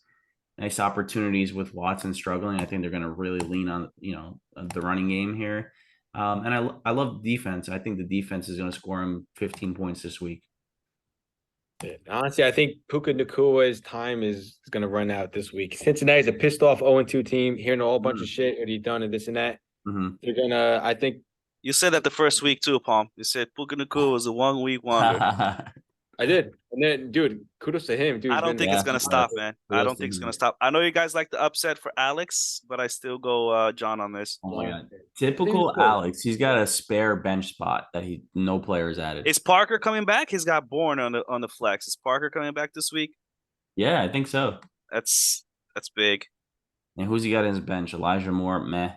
Speaker 2: opportunities with Watson struggling. I think they're going to really lean on the running game here. And I love defense. I think the defense is going to score him 15 points this week.
Speaker 3: Honestly, I think Puka Nakua's time is going to run out this week. Cincinnati's a pissed off 0-2 team, hearing a whole bunch of shit. What he done and this and that.
Speaker 2: Mm-hmm.
Speaker 3: They're gonna. I think
Speaker 1: you said that the first week too, Palm. You said Puka Nakua was a 1 week wonder.
Speaker 3: I did. And then, dude, kudos to him, dude.
Speaker 1: I don't think it's going to stop, man. I don't think it's going to stop. I know you guys like the upset for Alex, but I still go John on this.
Speaker 2: Oh my God. Typical Alex. He's got a spare bench spot that no players added.
Speaker 1: Is Parker coming back? He's got Bourne on the flex. Is Parker coming back this week?
Speaker 2: Yeah, I think so.
Speaker 1: That's big.
Speaker 2: And who's he got in his bench? Elijah Moore, meh.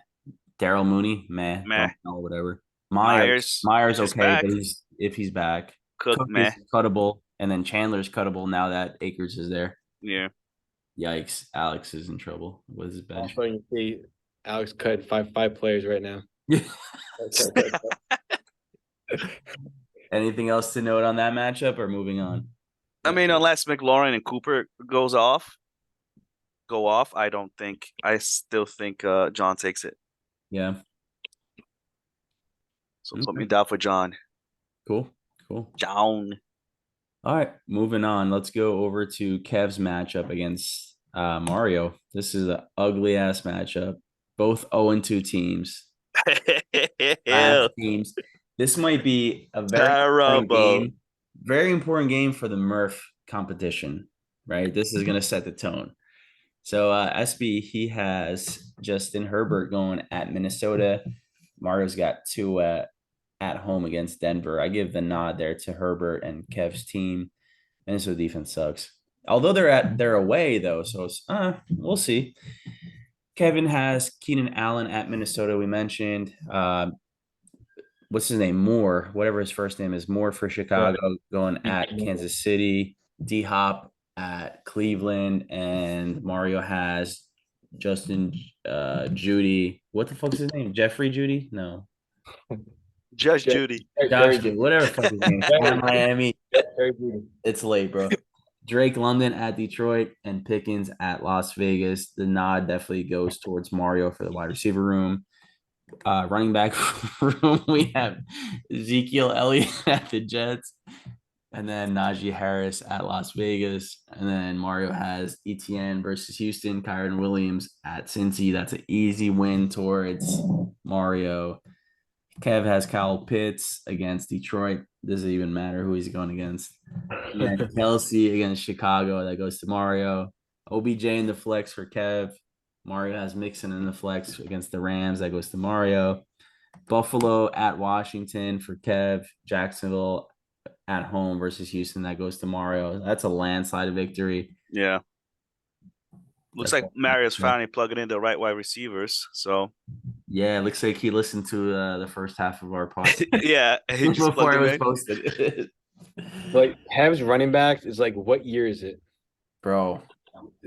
Speaker 2: Daryl Mooney, meh. Or whatever. Myers okay, back. But if he's back.
Speaker 1: Cook meh.
Speaker 2: Cuttable, and then Chandler's cuttable now that Akers is there.
Speaker 1: Yeah.
Speaker 2: Yikes! Alex is in trouble with his bench.
Speaker 3: You see Alex cut five players right now.
Speaker 2: Anything else to note on that matchup, or moving on?
Speaker 1: I mean, unless McLaurin and Cooper go off, I still think John takes it.
Speaker 2: Yeah.
Speaker 1: So put me down for John.
Speaker 2: Cool. Cool.
Speaker 1: Down.
Speaker 2: All right, moving on. Let's go over to Kev's matchup against Mario. This is an ugly ass matchup. Both 0-2 teams. Trash
Speaker 1: Ew.
Speaker 2: teams. This might be a very important
Speaker 1: Terrible.
Speaker 2: game. Very important game for the Murph competition, right? This is going to set the tone. So SB, he has Justin Herbert going at Minnesota. Mario's got two at home against Denver. I give the nod there to Herbert and Kev's team. Minnesota defense sucks. Although they're away though, so we'll see. Kevin has Keenan Allen at Minnesota. We mentioned what's his name? Moore, whatever his first name is, Moore for Chicago, going at Kansas City. D Hop at Cleveland, and Mario has Justin Judy. What the fuck is his name? Jeffrey Judy? No.
Speaker 1: Judge Judy.
Speaker 2: Josh, whatever fuck his name. Miami.
Speaker 3: Very good.
Speaker 2: It's late, bro. Drake London at Detroit and Pickens at Las Vegas. The nod definitely goes towards Mario for the wide receiver room. Running back room, we have Ezekiel Elliott at the Jets, and then Najee Harris at Las Vegas. And then Mario has ETN versus Houston, Kyron Williams at Cincy. That's an easy win towards Mario. Kev has Kyle Pitts against Detroit. Doesn't even matter who he's going against. And then Kelsey against Chicago. That goes to Mario. OBJ in the flex for Kev. Mario has Mixon in the flex against the Rams. That goes to Mario. Buffalo at Washington for Kev. Jacksonville at home versus Houston. That goes to Mario. That's a landslide victory.
Speaker 1: Yeah. Looks like Mario's finally plugging in the right wide receivers. So
Speaker 2: yeah, it looks like he listened to the first half of our podcast.
Speaker 1: yeah, he just
Speaker 2: before
Speaker 1: plugged
Speaker 2: it
Speaker 1: him
Speaker 2: was
Speaker 1: in.
Speaker 2: posted.
Speaker 3: Like Kev's running backs is like, what year is it?
Speaker 2: Bro,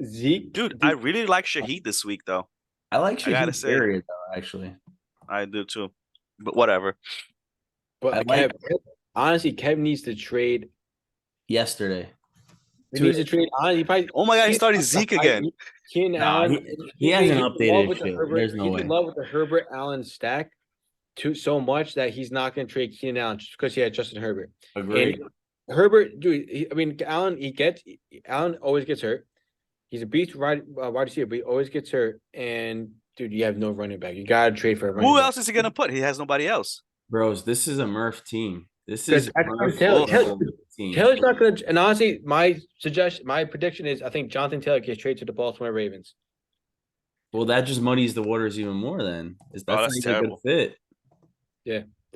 Speaker 3: Zeke,
Speaker 1: Dude, I really like Shaheed this week, though.
Speaker 2: I like
Speaker 1: I gotta
Speaker 2: Shaheed
Speaker 1: say.
Speaker 2: Period, though, actually.
Speaker 1: I do too. But whatever.
Speaker 3: but
Speaker 2: I like-
Speaker 3: honestly, Kev needs to trade.
Speaker 2: Yesterday.
Speaker 3: He needs to trade. Honestly, probably.
Speaker 1: Oh my God, he started Zeke again.
Speaker 3: Keenan
Speaker 2: Nah,
Speaker 3: Allen.
Speaker 2: he hasn't
Speaker 3: he's in
Speaker 2: updated
Speaker 3: love with
Speaker 2: shit.
Speaker 3: the Herbert.
Speaker 2: There's no
Speaker 3: he's
Speaker 2: way.
Speaker 3: in love with the Herbert Allen stack so much that he's not going to trade Keenan Allen just because he had Justin Herbert.
Speaker 2: Agreed.
Speaker 3: And Herbert, dude. Allen. Allen always gets hurt. He's a beast wide receiver, but he always gets hurt. And dude, you have no running back. You got to trade for a running
Speaker 1: Who
Speaker 3: back.
Speaker 1: else is he gonna put? He has nobody else.
Speaker 2: Bros, this is a Murph team. This
Speaker 3: Because
Speaker 2: is
Speaker 3: Murph
Speaker 2: Taylor team.
Speaker 3: Taylor's not going to. And honestly, my prediction is, I think Jonathan Taylor gets traded to the Baltimore Ravens.
Speaker 2: Well, that just muddies the waters even more. Then that's not
Speaker 1: that's
Speaker 2: even a good
Speaker 1: terrible.
Speaker 2: fit.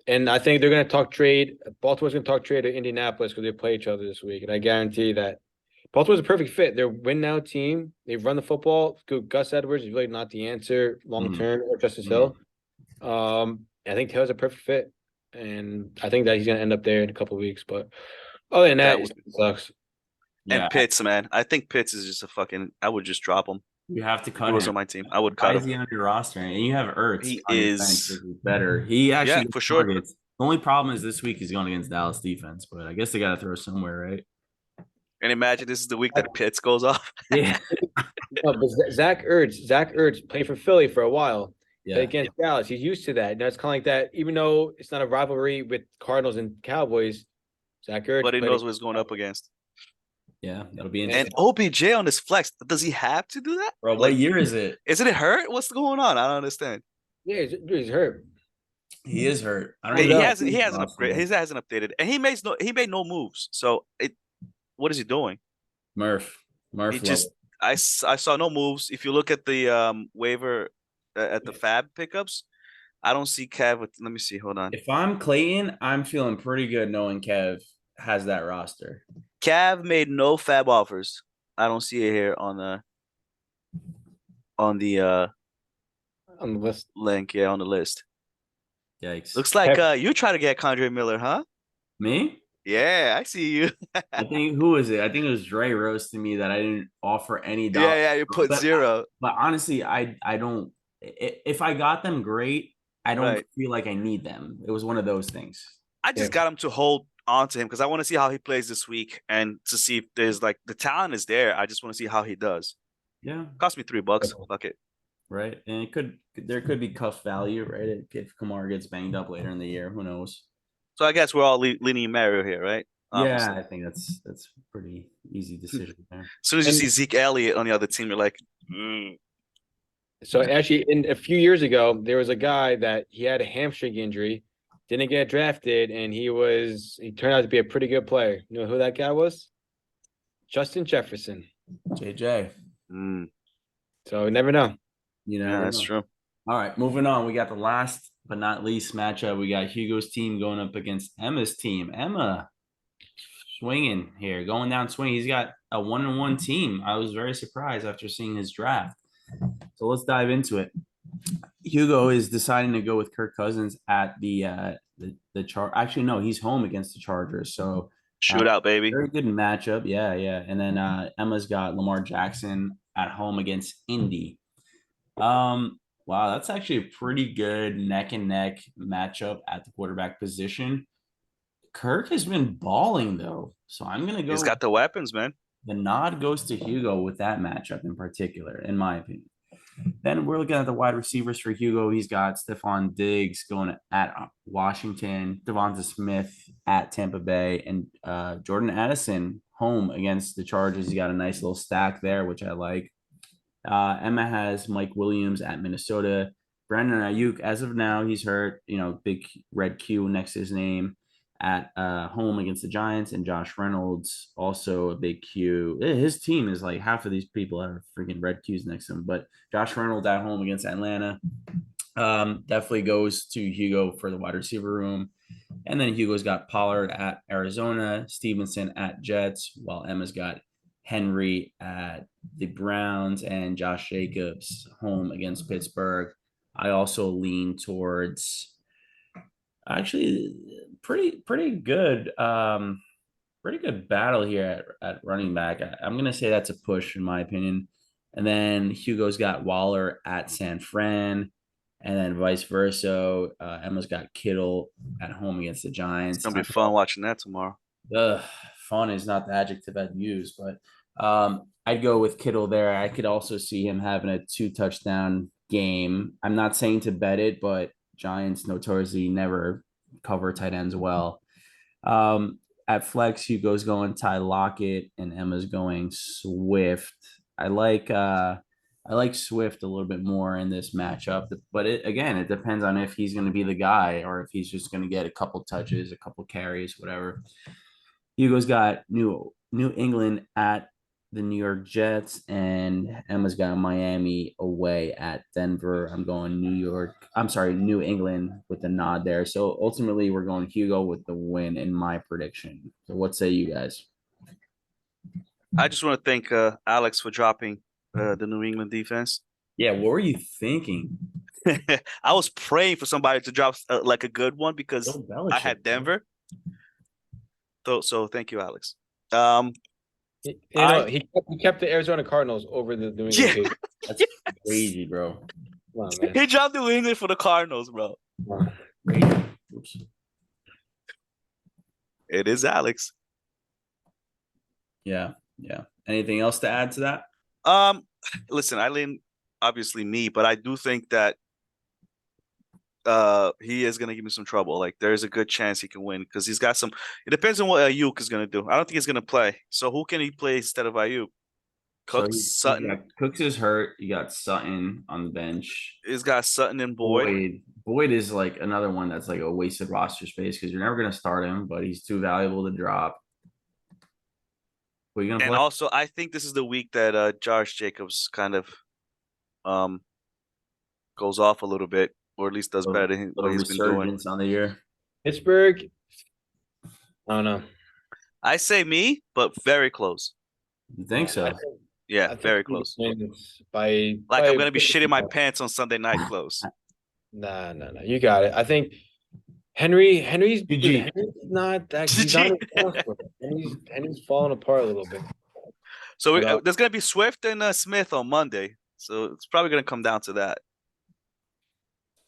Speaker 3: And I think they're going to talk trade. Baltimore's going to talk trade to Indianapolis because they play each other this week. And I guarantee that Baltimore's a perfect fit. They're a win now team. They run the football. Good. Gus Edwards is really not the answer long term, or Justice Hill. I think Taylor's a perfect fit. And I think that he's going to end up there in a couple of weeks. But other than that, it sucks.
Speaker 2: Yeah,
Speaker 1: And Pitts, man. I think Pitts is just a fucking. I would just drop him.
Speaker 2: you have to
Speaker 1: If
Speaker 2: cut
Speaker 1: he was
Speaker 2: him.
Speaker 1: on my team, I would
Speaker 2: Why
Speaker 1: cut
Speaker 2: is
Speaker 1: him.
Speaker 2: he on your roster? And you have Ertz.
Speaker 1: He
Speaker 2: on your
Speaker 1: is-
Speaker 2: bench, which is better. He actually
Speaker 1: Yeah,
Speaker 2: gets
Speaker 1: for sure.
Speaker 2: targets. The only problem is this week he's going against Dallas defense, but I guess they got to throw somewhere, right?
Speaker 1: And imagine this is the week that Pitts goes off.
Speaker 2: Yeah.
Speaker 3: No, but Zach Ertz played for Philly for a while.
Speaker 2: Yeah.
Speaker 3: Against Dallas. He's used to that. Now it's kind of like that, even though it's not a rivalry with Cardinals and Cowboys, Zach Ertz.
Speaker 1: But he
Speaker 3: played-
Speaker 1: knows what he's going up against.
Speaker 2: Yeah, that'll be
Speaker 1: And
Speaker 2: interesting.
Speaker 1: OBJ on this flex, does he have to do that?
Speaker 2: Bro, what year is it?
Speaker 1: Isn't it hurt? What's going on? I don't understand.
Speaker 3: Yeah, he's hurt.
Speaker 2: He is hurt. I don't
Speaker 1: He
Speaker 2: know.
Speaker 1: hasn't upgraded. He hasn't updated, and he made no moves. So what is he doing?
Speaker 2: Murph.
Speaker 1: He just I saw no moves. If you look at the waiver at the Fab pickups, I don't see Kev with. Let me see. Hold on.
Speaker 2: If I'm Clayton, I'm feeling pretty good knowing Kev has that roster.
Speaker 1: Cav made no Fab offers. I don't see it here on the
Speaker 3: On the list.
Speaker 1: link. Yeah, on the list.
Speaker 2: Yikes.
Speaker 1: Looks like you try to get Condre Miller, huh?
Speaker 2: Me?
Speaker 1: Yeah, I see you.
Speaker 2: I think who was it? I think it was Dre roasting me that I didn't offer any dollars.
Speaker 1: Yeah, you put
Speaker 2: But-
Speaker 1: 0.
Speaker 2: But honestly, I don't. If I got them, great. I don't
Speaker 1: Right.
Speaker 2: feel like I need them. It was one of those things.
Speaker 1: I just got him to hold on to him because I want to see how he plays this week and to see if there's like the talent is there. I just want to see how he does.
Speaker 2: Yeah,
Speaker 1: Cost me $3. Fuck it.
Speaker 2: right. And there could be cuff value, right? If Kamara gets banged up later in the year, who knows?
Speaker 1: So I guess we're all leaning Mario here, right?
Speaker 2: Yeah,
Speaker 1: Obviously.
Speaker 2: I think that's pretty easy decision there.
Speaker 1: As soon as you
Speaker 3: And-
Speaker 1: see Zeke Elliott on the other team, you're like, mm.
Speaker 3: So actually, in a few years ago, there was a guy that he had a hamstring injury, didn't get drafted, and he turned out to be a pretty good player. You know who that guy was? Justin Jefferson.
Speaker 2: JJ,
Speaker 1: Mm.
Speaker 3: So you never know.
Speaker 2: you
Speaker 1: Yeah,
Speaker 2: never
Speaker 1: that's
Speaker 2: know.
Speaker 1: true.
Speaker 2: All right, moving on. We got the last but not least matchup. We got Hugo's team going up against Emma's team. Emma swinging here, going down swinging. He's got a 1-1 team. I was very surprised after seeing his draft. So let's dive into it. Hugo is deciding to go with Kirk Cousins at the chart. Actually, no, he's home against the Chargers. So
Speaker 1: Shootout, baby.
Speaker 2: very good matchup. Yeah, yeah. And then Emma's got Lamar Jackson at home against Indy. Wow, that's actually a pretty good neck and neck matchup at the quarterback position. Kirk has been balling though, so I'm gonna go.
Speaker 1: He's got the weapons, man.
Speaker 2: The nod goes to Hugo with that matchup in particular, in my opinion. Then we're looking at the wide receivers for Hugo. He's got Stephon Diggs going at Washington, Devonta Smith at Tampa Bay, and Jordan Addison home against the Chargers. He got a nice little stack there, which I like. Emma has Mike Williams at Minnesota. Brandon Ayuk, as of now, he's hurt. Big red Q next to his name at home against the Giants, and Josh Reynolds also a big Q. His team is like half of these people are freaking red Qs next to him. But Josh Reynolds at home against Atlanta definitely goes to Hugo for the wide receiver room. And then Hugo's got Pollard at Arizona, Stevenson at Jets, while Emma's got Henry at the Browns and Josh Jacobs home against Pittsburgh. I also lean towards actually pretty good battle here at running back. I'm gonna say that's a push in my opinion. And then Hugo's got Waller at San Fran, and then vice versa. Emma's got Kittle at home against the Giants.
Speaker 1: It's gonna be fun watching that tomorrow.
Speaker 2: Fun is not the adjective I'd use, but I'd go with Kittle there. I could also see him having a 2-touchdown game. I'm not saying to bet it, but Giants notoriously never cover tight ends well. At flex, Hugo's going Ty Lockett and Emma's going Swift. I like Swift a little bit more in this matchup, but it depends on if he's going to be the guy or if he's just going to get a couple touches, a couple carries, whatever. Hugo's got New England at the New York Jets, and Emma's got Miami away at Denver. I'm going New England with the nod there. So ultimately, we're going Hugo with the win in my prediction. So what say you guys?
Speaker 1: I just want to thank Alex for dropping the New England defense.
Speaker 2: Yeah, what were you thinking?
Speaker 1: I was praying for somebody to drop like a good one because
Speaker 2: Bill Belichick,
Speaker 1: I had Denver. So thank you, Alex.
Speaker 3: He kept the Arizona Cardinals over the New England
Speaker 1: Yeah.
Speaker 3: Patriots.
Speaker 2: That's crazy, bro.
Speaker 3: Come on, man.
Speaker 1: He dropped New England for the Cardinals, bro.
Speaker 2: Crazy. Oops.
Speaker 1: It is Alex.
Speaker 2: Yeah. Anything else to add to that?
Speaker 1: Listen, I lean obviously me, but I do think that he is gonna give me some trouble. Like there's a good chance he can win because he's got some. It depends on what Ayuk is gonna do. I don't think he's gonna play. So who can he play instead of Ayuk? Cooks, Sutton.
Speaker 2: Cooks is hurt. You got Sutton on the bench.
Speaker 1: He's got Sutton and Boyd.
Speaker 2: Boyd is like another one that's like a wasted roster space because you're never gonna start him, but he's too valuable to drop. Who are you gonna
Speaker 1: And
Speaker 2: play?
Speaker 1: also, I think this is the week that Josh Jacobs kind of goes off a little bit, or at least does better than what he's been doing.
Speaker 2: Resurgence on the year.
Speaker 3: Pittsburgh. I don't know.
Speaker 1: I say me, but very close.
Speaker 2: You think so?
Speaker 3: I think-
Speaker 1: Yeah,
Speaker 3: I think
Speaker 1: very
Speaker 3: he
Speaker 1: close.
Speaker 3: wins By
Speaker 1: Like
Speaker 3: by
Speaker 1: I'm gonna be
Speaker 3: a-
Speaker 1: shitting my pants on Sunday night close.
Speaker 3: Nah. You got it. I think Henry's
Speaker 2: GG.
Speaker 3: not that. He's not Henry's falling apart a little bit.
Speaker 1: So
Speaker 3: But,
Speaker 1: there's gonna be Swift and Smith on Monday. So it's probably gonna come down to that.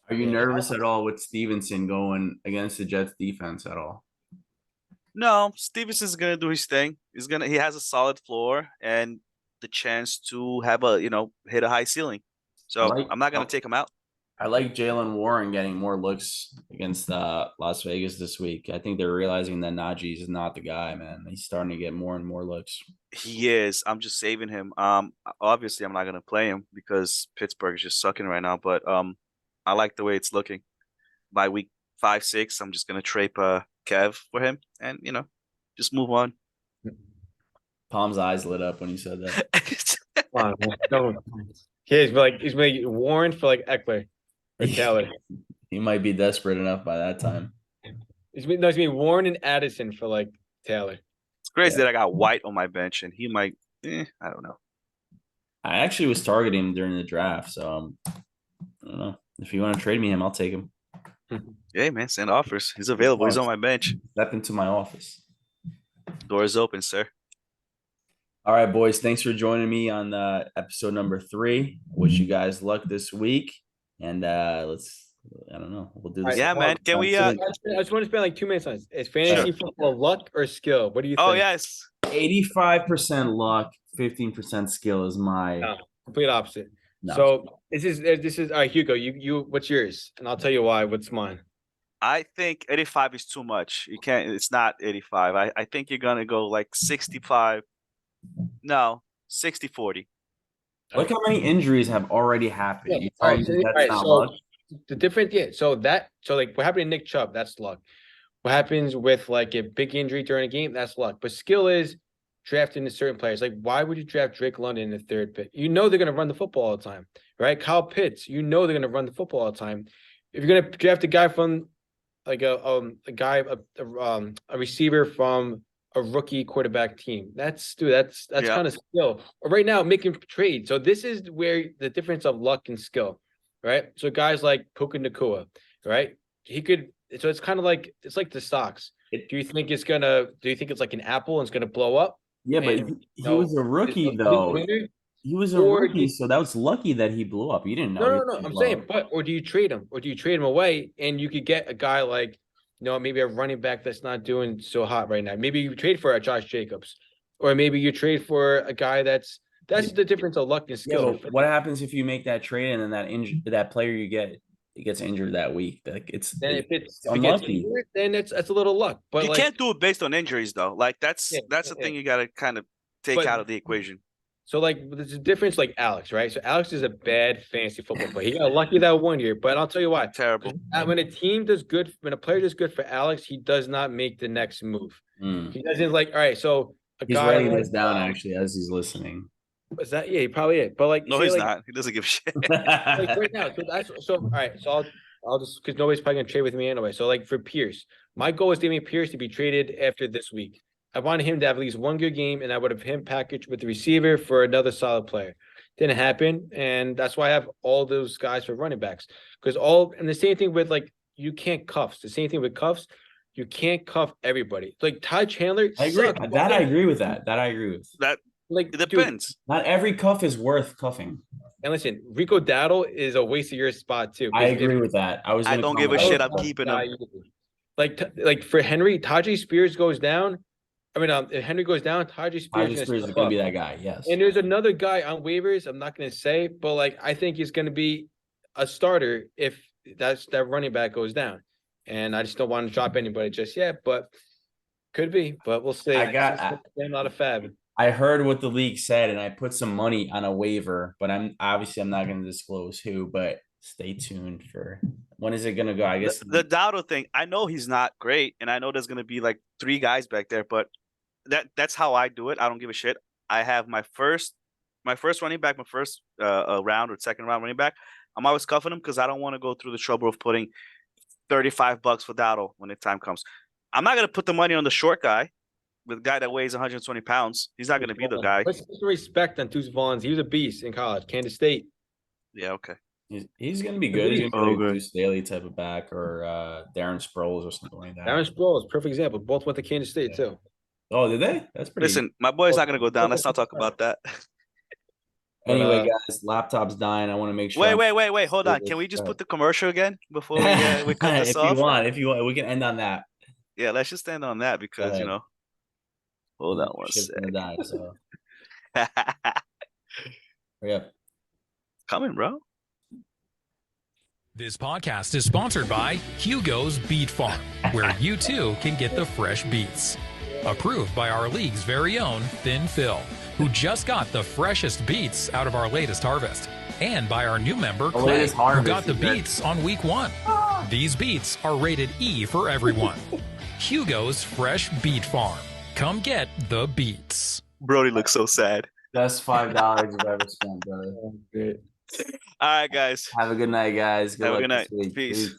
Speaker 2: Are you nervous at all with Stevenson going against the Jets defense at all?
Speaker 1: No, Stevenson's gonna do his thing. He has a solid floor and the chance to have hit a high ceiling. So I'm not gonna take him out.
Speaker 2: I like Jalen Warren getting more looks against Las Vegas this week. I think they're realizing that Najee is not the guy, man. He's starting to get more and more looks.
Speaker 1: He is. I'm just saving him. Obviously I'm not gonna play him because Pittsburgh is just sucking right now. But I like the way it's looking. By week 5, 6, I'm just gonna trade Kev for him, and just move on.
Speaker 2: Palm's eyes lit up when he said that.
Speaker 3: Come on, man. Don't. He's making Warren for like Eckler or Taylor.
Speaker 2: He might be desperate enough by that time.
Speaker 3: He's been Warren and Addison for like Taylor.
Speaker 1: It's crazy
Speaker 2: Yeah.
Speaker 1: that I got White on my bench, and he might. I don't know.
Speaker 2: I actually was targeting him during the draft, so I don't know. If you want to trade me him, I'll take him.
Speaker 1: Yeah, man, send offers. He's available. He's on my bench.
Speaker 2: Step into my office.
Speaker 1: Door is open, sir.
Speaker 2: All right, boys. Thanks for joining me on episode number 3. Wish you guys luck this week. And I don't know. We'll do this.
Speaker 1: Yeah, man. Can we?
Speaker 3: I just want to spend like 2 minutes on this. Is fantasy football luck or skill? What do you think?
Speaker 1: Oh, yes.
Speaker 2: 85% luck, 15% skill is my
Speaker 3: No, complete opposite.
Speaker 2: No.
Speaker 3: So this is all right, Hugo. You what's yours? And I'll tell you why. What's mine?
Speaker 1: I think 85 is too much. You can't. It's not 85. I think you're gonna go like 65. No, 60-40.
Speaker 2: Look how many injuries have already happened.
Speaker 3: Yeah,
Speaker 2: You
Speaker 3: all
Speaker 2: tell
Speaker 3: right,
Speaker 2: me
Speaker 3: so-
Speaker 2: that's
Speaker 3: all right,
Speaker 2: not
Speaker 3: so-
Speaker 2: luck.
Speaker 3: The difference, yeah. So like what happened to Nick Chubb? That's luck. What happens with like a big injury during a game? That's luck. But skill is drafting the certain players. Like, why would you draft Drake London in the 3rd pick? You know they're gonna run the football all the time, right? Kyle Pitts, you know they're gonna run the football all the time. If you're gonna draft a guy from like a receiver from a rookie quarterback team, that's
Speaker 1: Yeah.
Speaker 3: kind of skill. Right now, making trades. So this is where the difference of luck and skill, right? So guys like Puka Nacua, right? He could. So it's kind of like the stocks. Do you think it's like an apple and it's gonna blow up?
Speaker 2: Yeah, but
Speaker 3: And,
Speaker 2: he was a rookie though. He was a
Speaker 3: Or
Speaker 2: rookie, so that was lucky that he blew up. You didn't know. he
Speaker 3: No.
Speaker 2: was gonna
Speaker 3: I'm
Speaker 2: blow
Speaker 3: saying,
Speaker 2: up.
Speaker 3: or do you trade him? Or do you trade him away and you could get a guy like, maybe a running back that's not doing so hot right now. Maybe you trade for a Josh Jacobs, or maybe you trade for a guy that's the difference of luck and
Speaker 2: Yeah,
Speaker 3: skill.
Speaker 2: but what happens if you make that trade and then that player you get gets injured that week? Like
Speaker 3: If it gets
Speaker 2: unlucky.
Speaker 3: injured, then it's a little luck. But
Speaker 1: You
Speaker 3: like,
Speaker 1: can't do it based on injuries, though. Like that's
Speaker 3: Yeah,
Speaker 1: the
Speaker 3: yeah.
Speaker 1: thing you gotta kind of take
Speaker 3: But-
Speaker 1: out of the equation.
Speaker 3: So like there's a difference like Alex, right? So Alex is a bad fantasy football player. He got lucky that 1 year, but I'll tell you why.
Speaker 1: Terrible.
Speaker 3: When a team does good, when a player does good for Alex, he does not make the next move.
Speaker 2: Mm.
Speaker 3: He doesn't like, all right, so a
Speaker 2: He's
Speaker 3: guy
Speaker 2: writing
Speaker 3: like,
Speaker 2: this down actually as he's listening.
Speaker 3: is that he probably is. But like
Speaker 1: No,
Speaker 3: say,
Speaker 1: he's
Speaker 3: like,
Speaker 1: not. He doesn't give a shit.
Speaker 3: like right now. So all right. So I'll just because nobody's probably gonna trade with me anyway. So like for Pierce, my goal is Damian Pierce to be traded after this week. I wanted him to have at least 1 good game, and I would have him packaged with the receiver for another solid player. Didn't happen, and that's why I have all those guys for running backs. And the same thing with like you can't cuffs. The same thing with cuffs. You can't cuff everybody. Like Ty Chandler.
Speaker 2: I agree.
Speaker 3: sucked.
Speaker 2: That I agree with that. That I agree with.
Speaker 1: That
Speaker 3: Like
Speaker 1: it
Speaker 3: dude,
Speaker 1: depends.
Speaker 2: Not every cuff is worth cuffing.
Speaker 3: and listen, Rico Dowdle is a waste of your spot too. 'cause
Speaker 2: I
Speaker 3: if-
Speaker 2: agree with that. I was.
Speaker 1: I
Speaker 2: gonna
Speaker 1: don't
Speaker 2: comment
Speaker 1: give a
Speaker 2: on
Speaker 1: shit.
Speaker 2: that.
Speaker 1: I'm keeping
Speaker 3: Nah,
Speaker 1: him.
Speaker 3: like for Henry, Tajay Spears goes down. I mean, if Henry goes down, Tajay Spears,
Speaker 2: Tajay
Speaker 3: is
Speaker 2: Spears is
Speaker 3: step
Speaker 2: gonna be
Speaker 3: up.
Speaker 2: that guy. Yes.
Speaker 3: And there's another guy on waivers. I'm not going to say, but like I think he's going to be a starter if that running back goes down. And I just don't want to drop anybody just yet, but could be. But we'll see. I'm not a fab.
Speaker 2: I heard what the league said, and I put some money on a waiver, but I'm not going to disclose who. But stay tuned for when is it going to go? I guess
Speaker 1: The Dowdle thing. I know he's not great, and I know there's gonna be like 3 guys back there, but that's how I do it. I don't give a shit. I have my first running back, my first round or second round running back. I'm always cuffing him because I don't want to go through the trouble of putting $35 for Dowdle when the time comes. I'm not gonna put the money on the short guy, the guy that weighs 120 pounds. He's not gonna be the guy.
Speaker 3: Let's put some respect on Deuce Vaughns. He was a beast in college, Kansas State.
Speaker 1: Yeah, okay.
Speaker 2: he's going to be good. He's going to be
Speaker 1: Oh,
Speaker 2: like a
Speaker 1: good.
Speaker 2: Deuce Staley type of back or Darren Sproles or something like that.
Speaker 3: Darren Sproles, perfect example. Both went to Kansas State too.
Speaker 2: Oh, did they? That's pretty.
Speaker 1: Listen, my boy's not gonna go down. Let's not talk about that.
Speaker 2: Anyway, guys, laptop's dying. I want to make sure.
Speaker 1: Wait. Hold on. Can we just put the commercial again before we cut this
Speaker 2: if
Speaker 1: off?
Speaker 2: if you want, we can end on that.
Speaker 1: Yeah, let's just end on that because
Speaker 2: ahead.
Speaker 1: Hold on one
Speaker 2: Shit's gonna die, so
Speaker 1: sec.
Speaker 2: hurry up.
Speaker 1: Coming, bro.
Speaker 4: This podcast is sponsored by Hugo's Beet Farm, where you too can get the fresh beets. Approved by our league's very own Thin Phil, who just got the freshest beets out of our latest harvest. And by our new member, Clay,
Speaker 2: latest
Speaker 4: who
Speaker 2: harvest,
Speaker 4: got the
Speaker 2: you said.
Speaker 4: beets on week 1. These beets are rated E for everyone. Hugo's Fresh Beet Farm. Come get the beets.
Speaker 1: Brody looks so sad.
Speaker 2: Best $5 you've ever spent, brother.
Speaker 3: Great.
Speaker 1: All right, guys.
Speaker 2: Have a good night, guys.
Speaker 1: Have a
Speaker 2: luck
Speaker 1: good
Speaker 2: this
Speaker 1: night.
Speaker 2: week.
Speaker 1: Peace.